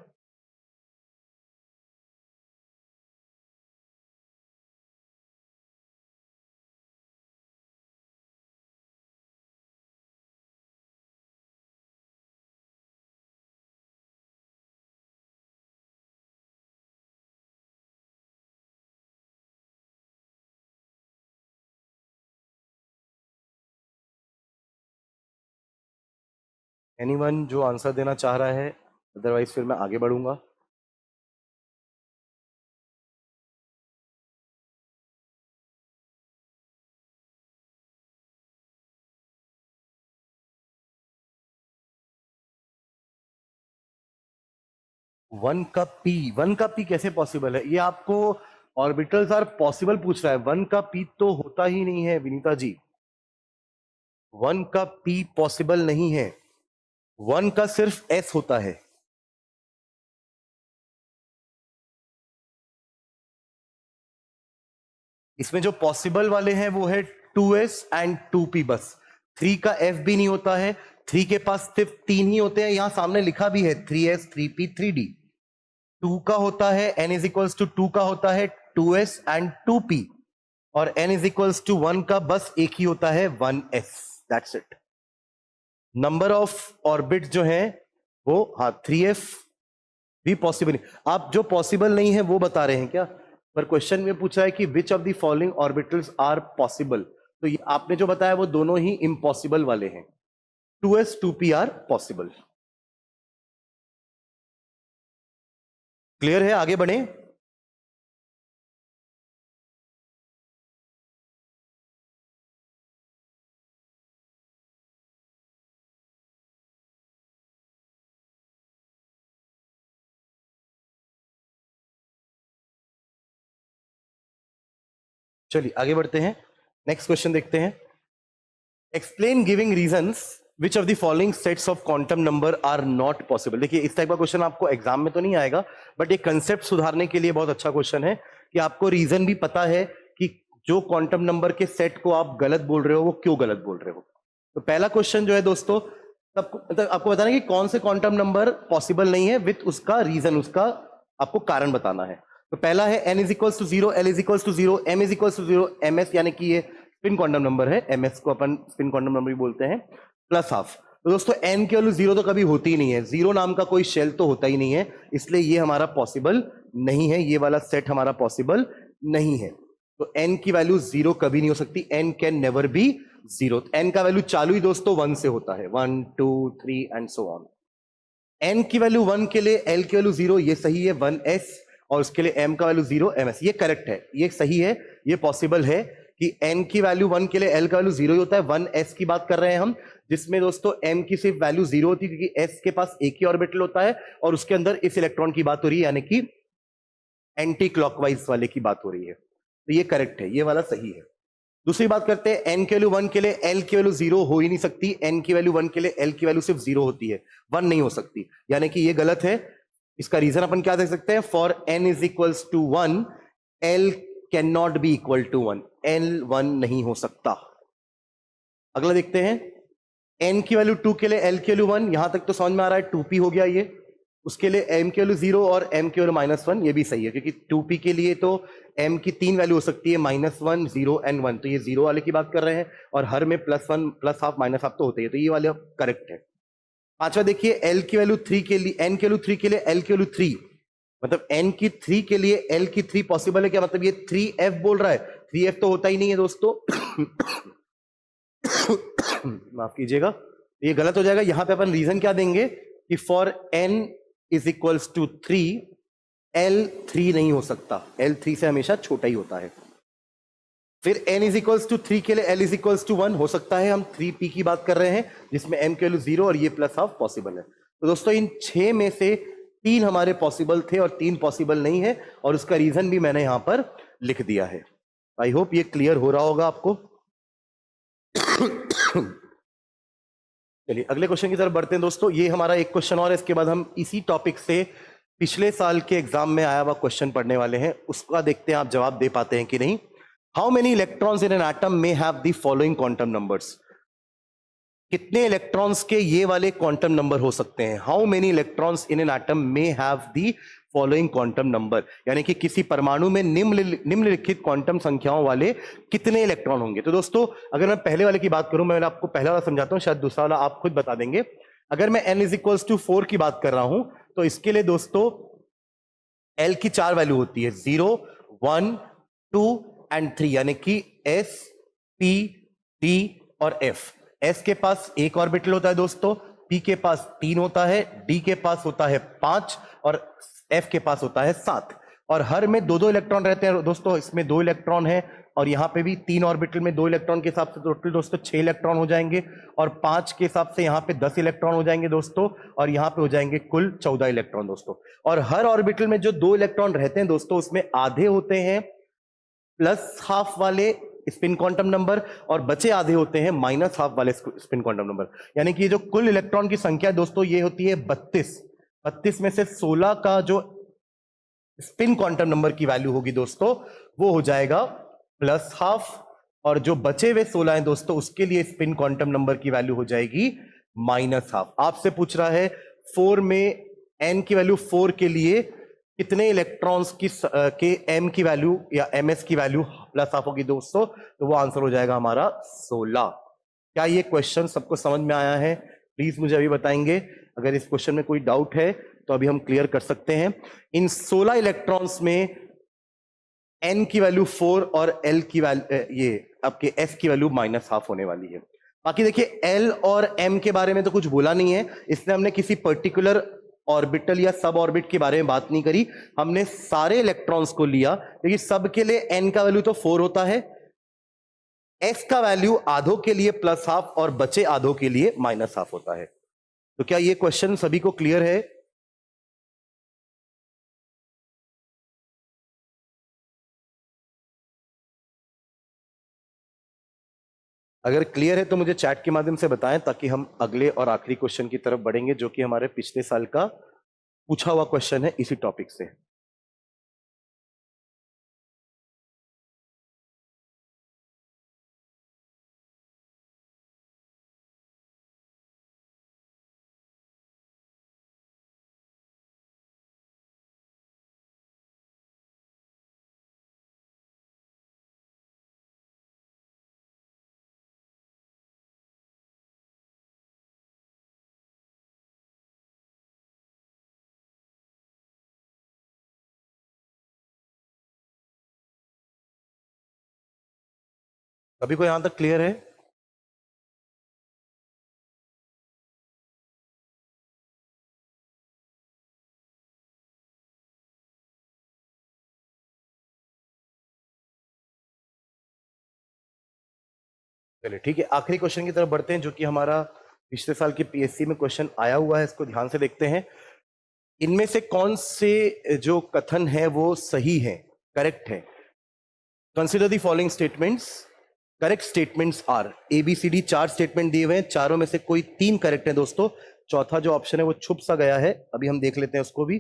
एनीवन जो आंसर देना चाह रहा है, अदरवाइज फिर मैं आगे बढ़ूंगा। वन का पी कैसे पॉसिबल है? ये आपको ऑर्बिटल्स आर पॉसिबल पूछ रहा है, 1 का पी तो होता ही नहीं है विनीता जी। 1 का पी पॉसिबल नहीं है, 1 का सिर्फ एस होता है। इसमें जो पॉसिबल वाले हैं वो है 2s एंड 2p बस। 3 का f भी नहीं होता है, 3 के पास सिर्फ 3 ही होते हैं, यहां सामने लिखा भी है 3s, 3p, 3d। 2 का होता है n इज इक्वल्स टू 2 का होता है 2s एंड 2p, और n इज इक्वल्स टू 1 का बस एक ही होता है 1s। That's it. Number of orbit जो है वो, हाँ 3f भी पॉसिबल नहीं। आप जो पॉसिबल नहीं है वो बता रहे हैं क्या? पर क्वेश्चन में पूछा है कि which of the following orbitals are possible, तो ये आपने जो बताया वो दोनों ही इम्पॉसिबल वाले हैं। 2s 2p are possible. Clear है? आगे बढ़े। चलिए आगे बढ़ते हैं, नेक्स्ट क्वेश्चन देखते हैं। Explain giving reasons which of the following sets of quantum number are not possible. देखिए इस टाइप का क्वेश्चन आपको एग्जाम में तो नहीं आएगा, बट ये कंसेप्ट सुधारने के लिए बहुत अच्छा क्वेश्चन है कि आपको रीजन भी पता है कि जो क्वांटम नंबर के सेट को आप गलत बोल रहे हो वो क्यों गलत बोल रहे हो। तो पहला क्वेश्चन जो है दोस्तों, मतलब आपको बताना कि कौन से क्वांटम नंबर पॉसिबल नहीं है विथ उसका रीजन, उसका आपको कारण बताना है। तो पहला है n is equals to 0, l is equals to 0, m is equals to 0, ms यानी कि ये स्पिन क्वांटम नंबर है, ms को अपन स्पिन क्वांटम नंबर भी बोलते हैं, प्लस हाफ। तो दोस्तों n की वैल्यू 0 तो कभी होती ही नहीं है, 0 नाम का कोई शेल तो होता ही नहीं है, इसलिए ये हमारा पॉसिबल नहीं है, ये वाला सेट हमारा पॉसिबल नहीं है। तो n की वैल्यू 0 कभी नहीं हो सकती, n can never be zero. N का वैल्यू चालू ही दोस्तों 1 से होता है, 1 2 3 एंड सो ऑन। एन की वैल्यू 1 के लिए एल की वैल्यू 0, ये सही है 1s, और उसके लिए एम का वैल्यू 0 ms, ये करेक्ट है, ये सही है, ये पॉसिबल है कि एन की वैल्यू 1 के लिए एल का वैल्यू 0 ही होता है। 1s की बात कर रहे हैं हम, जिसमें दोस्तों एम की सिर्फ वैल्यू 0 होती है क्योंकि s के पास एक ही ऑर्बिटल होता है और उसके अंदर इस इलेक्ट्रॉन की बात हो रही है, यानी कि एंटी क्लॉकवाइज वाले की बात हो रही है, तो ये करेक्ट है, ये वाला सही है। दूसरी बात करते हैं, एन की वैल्यू 1 के लिए एल की वैल्यू 0 हो ही नहीं सकती, एन की वैल्यू 1 के लिए एल की वैल्यू सिर्फ 0 होती है, 1 नहीं हो सकती, यानी कि ये गलत है। इसका रीजन अपन क्या देख सकते हैं, for n is equals to 1 l can not be equal to 1, l 1 नहीं हो सकता। अगला देखते हैं, एन की वैल्यू 2 के लिए एल की वैल्यू 1, यहां तक तो समझ में आ रहा है, 2p हो गया ये। उसके लिए एम की वैल्यू 0 और एम की वैल्यू -1, ये भी सही है क्योंकि 2p के लिए तो एम की 3 वैल्यू हो सकती है, -1 0 एंड 1, तो ये 0 वाले की बात कर रहे हैं, और हर में +1 +½ -½ तो होते हैं, तो ये वाले करेक्ट है। पांचवा देखिए, एल की वैल्यू 3 के लिए, एन की वैल्यू 3 के लिए एल की वैल्यू 3, मतलब एन की 3 के लिए एल की 3 पॉसिबल है क्या, मतलब ये 3f बोल रहा है, 3f तो होता ही नहीं है दोस्तों। माफ कीजिएगा, ये गलत हो जाएगा। यहां पे अपन रीजन क्या देंगे कि for n is equals to 3 l 3 नहीं हो सकता, एल 3 से हमेशा छोटा ही होता है। फिर n इज इक्वल्स टू 3 के लिए एल इज इक्वल्स टू 1 हो सकता है, हम 3p की बात कर रहे हैं जिसमें m की वैल्यू 0 और ये +½ पॉसिबल है। तो दोस्तों इन 6 में से 3 हमारे पॉसिबल थे और 3 पॉसिबल नहीं है, और उसका रीजन भी मैंने यहां पर लिख दिया है। आई होप ये क्लियर हो रहा होगा आपको। चलिए अगले क्वेश्चन की तरफ बढ़ते हैं दोस्तों। ये हमारा एक क्वेश्चन और है, इसके बाद हम इसी टॉपिक से पिछले साल के एग्जाम में आया हुआ क्वेश्चन पढ़ने वाले हैं, उसका देखते हैं आप जवाब दे पाते हैं कि नहीं। How many electrons in an atom may have the following quantum numbers, कितने इलेक्ट्रॉन्स के ये वाले क्वांटम नंबर हो सकते हैं। How many electrons in an atom may have the following quantum number, यानी कि किसी परमाणु में निम्नलिखित क्वांटम संख्याओं वाले कितने इलेक्ट्रॉन होंगे। तो दोस्तों अगर मैं पहले वाले की बात करूं, मैं आपको पहला वाला समझाता हूं, शायद दूसरा वाला आप खुद बता देंगे। अगर मैं n इज इक्वल्स टू 4 की बात कर रहा हूं, तो इसके लिए दोस्तों l की 4 वैल्यू होती है, 0 1 2 एंड 3, यानी कि s p d और f। s के पास एक ऑर्बिटल होता है दोस्तों, p के पास 3 होता है, d के पास होता है 5 और f के पास होता है 7, और हर में 2-2 इलेक्ट्रॉन रहते हैं दोस्तों। इसमें 2 इलेक्ट्रॉन है और यहां पे भी 3 ऑर्बिटल में 2 इलेक्ट्रॉन के हिसाब से टोटल दोस्तों 6 इलेक्ट्रॉन हो जाएंगे, और 5 के हिसाब से यहां पे 10 इलेक्ट्रॉन हो जाएंगे दोस्तों, और यहां पे हो जाएंगे कुल 14 इलेक्ट्रॉन दोस्तों। और हर ऑर्बिटल में जो 2 इलेक्ट्रॉन रहते हैं दोस्तों, उसमें आधे होते हैं +½ वाले स्पिन क्वांटम नंबर और बचे आधे होते हैं -½ वाले स्पिन क्वांटम नंबर, यानी कि जो कुल इलेक्ट्रॉन की संख्या दोस्तों ये होती है 32। 32 में से 16 का जो स्पिन क्वांटम नंबर की वैल्यू होगी दोस्तों वो हो जाएगा +½ और जो बचे हुए 16 हैं दोस्तों उसके लिए स्पिन क्वांटम नंबर की वैल्यू हो जाएगी -½ आपसे पूछ रहा है 4 में n की वैल्यू 4 के लिए कितने इलेक्ट्रॉन्स की के m की वैल्यू या ms की वैल्यू +½ होगी दोस्तों, तो वो आंसर हो जाएगा हमारा 16। क्या ये क्वेश्चन सबको समझ में आया है? प्लीज मुझे अभी बताएंगे। अगर इस क्वेश्चन में कोई डाउट है तो अभी हम क्लियर कर सकते हैं। इन 16 इलेक्ट्रॉन्स में n की वैल्यू 4 और l की वैल्यू ये आपके s की वैल्यू -½ होने वाली है। बाकी देखिए l और m के बारे में तो कुछ बोला नहीं है, इसलिए हमने किसी पर्टिकुलर ऑर्बिटल या सब ऑर्बिट के बारे में बात नहीं करी, हमने सारे इलेक्ट्रॉन्स को लिया क्योंकि सबके लिए n का वैल्यू तो 4 होता है, s का वैल्यू आधों के लिए +½ और बचे आधों के लिए -½ होता है। तो क्या ये क्वेश्चन सभी को क्लियर है? अगर क्लियर है तो मुझे चैट के माध्यम से बताएं ताकि हम अगले और आखिरी क्वेश्चन की तरफ बढ़ेंगे जो कि हमारे पिछले साल का पूछा हुआ क्वेश्चन है इसी टॉपिक से। अभी कोई यहां तक क्लियर है? चलिए ठीक है, आखिरी क्वेश्चन की तरफ बढ़ते हैं जो कि हमारा पिछले साल के पीएससी में क्वेश्चन आया हुआ है, इसको ध्यान से देखते हैं। इनमें से कौन से जो कथन है वो सही है, करेक्ट है? Consider the following statements, correct statements are ABCD, 4 statement दिए हुए हैं, चारों में से कोई 3 करेक्ट है दोस्तों। चौथा जो ऑप्शन है वो छुप सा गया है, अभी हम देख लेते हैं उसको भी।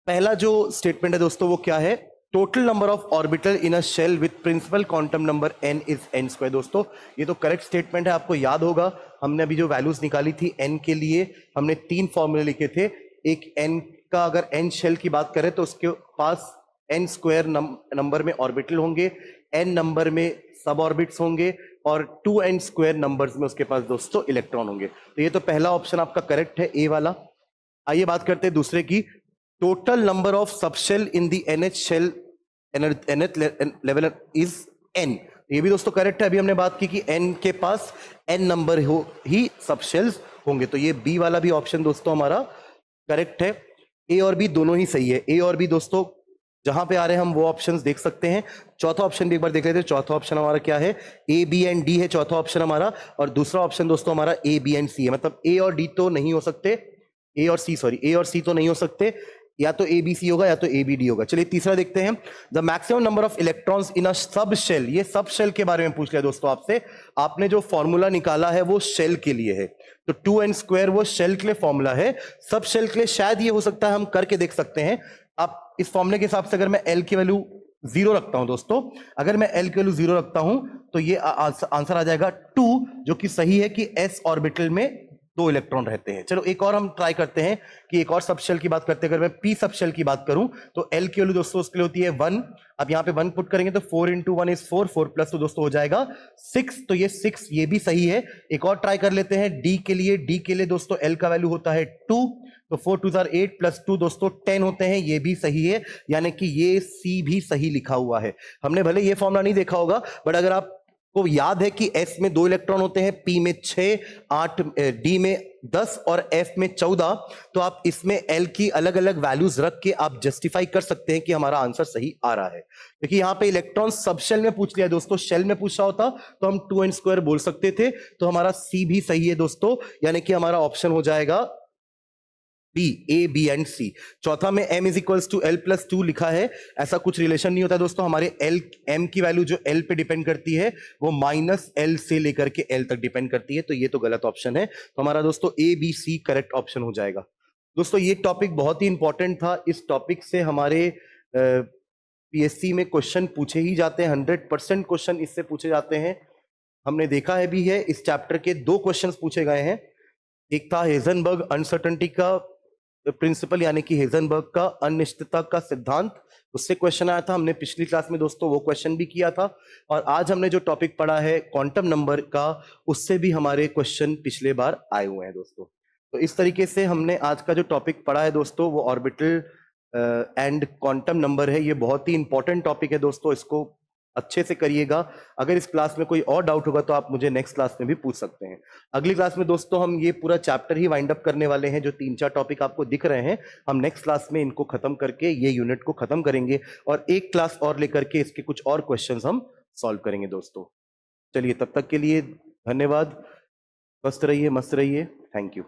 पहला जो स्टेटमेंट है दोस्तों वो क्या है? Total number of orbital in a shell with principal quantum number n is n²। दोस्तों ये तो करेक्ट स्टेटमेंट है, आपको याद होगा हमने अभी जो वैल्यूज निकाली थी n के लिए, हमने 3 फॉर्मूले लिखे थे। एक n का अगर n शेल की बात करें तो उसके पास n² नंबर में ऑर्बिटल होंगे, n नंबर में सब ऑर्बिट्स होंगे और 2n² नंबर्स में उसके पास दोस्तों इलेक्ट्रॉन होंगे। तो ये तो पहला ऑप्शन आपका करेक्ट है, ए वाला। आइए बात करते हैं दूसरे की। Total number of subshell in the NH shell nth level is n। ये भी दोस्तों करेक्ट है, अभी हमने बात की कि n के पास n नंबर हो ही सबशेल्स होंगे, तो ये बी वाला भी ऑप्शन दोस्तों हमारा करेक्ट है। ए और बी दोनों ही सही है। ए और बी दोस्तों जहां पे आ रहे हैं हम वो ऑप्शंस देख सकते हैं। चौथा ऑप्शन भी एक बार देख लेते हैं। चौथा ऑप्शन हमारा क्या है? ए बी एंड डी है चौथा ऑप्शन हमारा, और दूसरा ऑप्शन दोस्तों हमारा ए बी एंड सी है। मतलब ए और डी तो नहीं हो सकते, ए और सी तो नहीं हो सकते, या तो ए बी सी होगा या तो ए बी डी होगा। चलिए तीसरा देखते हैं। The maximum number of electrons in a subshell, ये सब शेल के बारे में पूछ लिया दोस्तों आपसे। आपने जो फॉर्मूला निकाला है वो शेल के लिए है, तो 2n² वो शेल के लिए फॉर्मूला है। सब शेल के लिए शायद ये हो सकता है, हम करके देख सकते हैं। आप इस फॉर्मूले के हिसाब से अगर मैं l की वैल्यू 0 रखता हूं दोस्तों, अगर मैं l की वैल्यू 0 रखता हूं तो ये आंसर आ जाएगा 2, जो कि सही है कि s ऑर्बिटल में 2 इलेक्ट्रॉन रहते हैं। चलो एक और हम ट्राई करते हैं कि एक और सबशेल की बात करते हैं। अगर मैं p सबशेल की बात करूं तो l की वैल्यू दोस्तों उसके लिए होती है 1। अब यहां पे 1 पुट करेंगे तो 4 × 1 इज 4, 4 + 2 दोस्तों हो जाएगा 6, तो ये 6 ये भी सही है। एक और ट्राई कर लेते हैं d के लिए। d के लिए दोस्तों l का वैल्यू होता है 2, तो 4 × 2 = 8 + 2 दोस्तों 10 होते हैं, ये भी सही है, यानी कि ये सी भी सही लिखा हुआ है। हमने भले ये फॉर्मूला नहीं देखा होगा, बट अगर आपको याद है कि S में 2 इलेक्ट्रॉन होते हैं, P में 6, 8, D में 10 और F में 14, तो आप इसमें L की अलग अलग वैल्यूज रख के आप जस्टिफाई कर सकते हैं कि हमारा आंसर सही आ रहा है। क्योंकि यहाँ पे इलेक्ट्रॉन सब शेल में पूछ लिया दोस्तों, शेल में पूछा होता तो हम 2n² बोल सकते थे, तो हमारा C भी सही है दोस्तों, यानी कि हमारा ऑप्शन हो जाएगा बी, ए बी एंड सी। चौथा में m = l + 2 लिखा है, ऐसा कुछ रिलेशन नहीं होता दोस्तों। हमारे m की वैल्यू जो l पे डिपेंड करती है वो -l से लेकर के l तक डिपेंड करती है, तो ये तो गलत ऑप्शन है। तो हमारा दोस्तों A B C correct option हो जाएगा। दोस्तों ये टॉपिक बहुत ही इंपॉर्टेंट था, इस टॉपिक से हमारे पीएससी में क्वेश्चन पूछे ही जाते हैं, 100% क्वेश्चन इससे पूछे जाते हैं। हमने देखा है भी है, इस चैप्टर के 2 क्वेश्चन पूछे गए हैं। एक था हेजनबर्ग अनसर्टेनिटी का प्रिंसिपल, यानी कि हेजनबर्ग का अनिश्चितता का सिद्धांत, उससे क्वेश्चन आया था। हमने पिछली क्लास में दोस्तों वो क्वेश्चन भी किया था, और आज हमने जो टॉपिक पढ़ा है क्वांटम नंबर का, उससे भी हमारे क्वेश्चन पिछले बार आए हुए हैं दोस्तों। तो इस तरीके से हमने आज का जो टॉपिक पढ़ा है दोस्तों वो ऑर्बिटल एंड क्वांटम नंबर है। ये बहुत ही इंपॉर्टेंट टॉपिक है दोस्तों, इसको अच्छे से करिएगा। अगर इस क्लास में कोई और डाउट होगा तो आप मुझे नेक्स्ट क्लास में भी पूछ सकते हैं। अगली क्लास में दोस्तों हम ये पूरा चैप्टर ही वाइंड अप करने वाले हैं, जो 3-4 टॉपिक आपको दिख रहे हैं, हम नेक्स्ट क्लास में इनको खत्म करके ये यूनिट को खत्म करेंगे, और एक क्लास और लेकर के इसके कुछ और क्वेश्चंस हम सॉल्व करेंगे दोस्तों। चलिए तब तक के लिए धन्यवाद, स्वस्थ रहिए, मस्त रहिए, थैंक यू।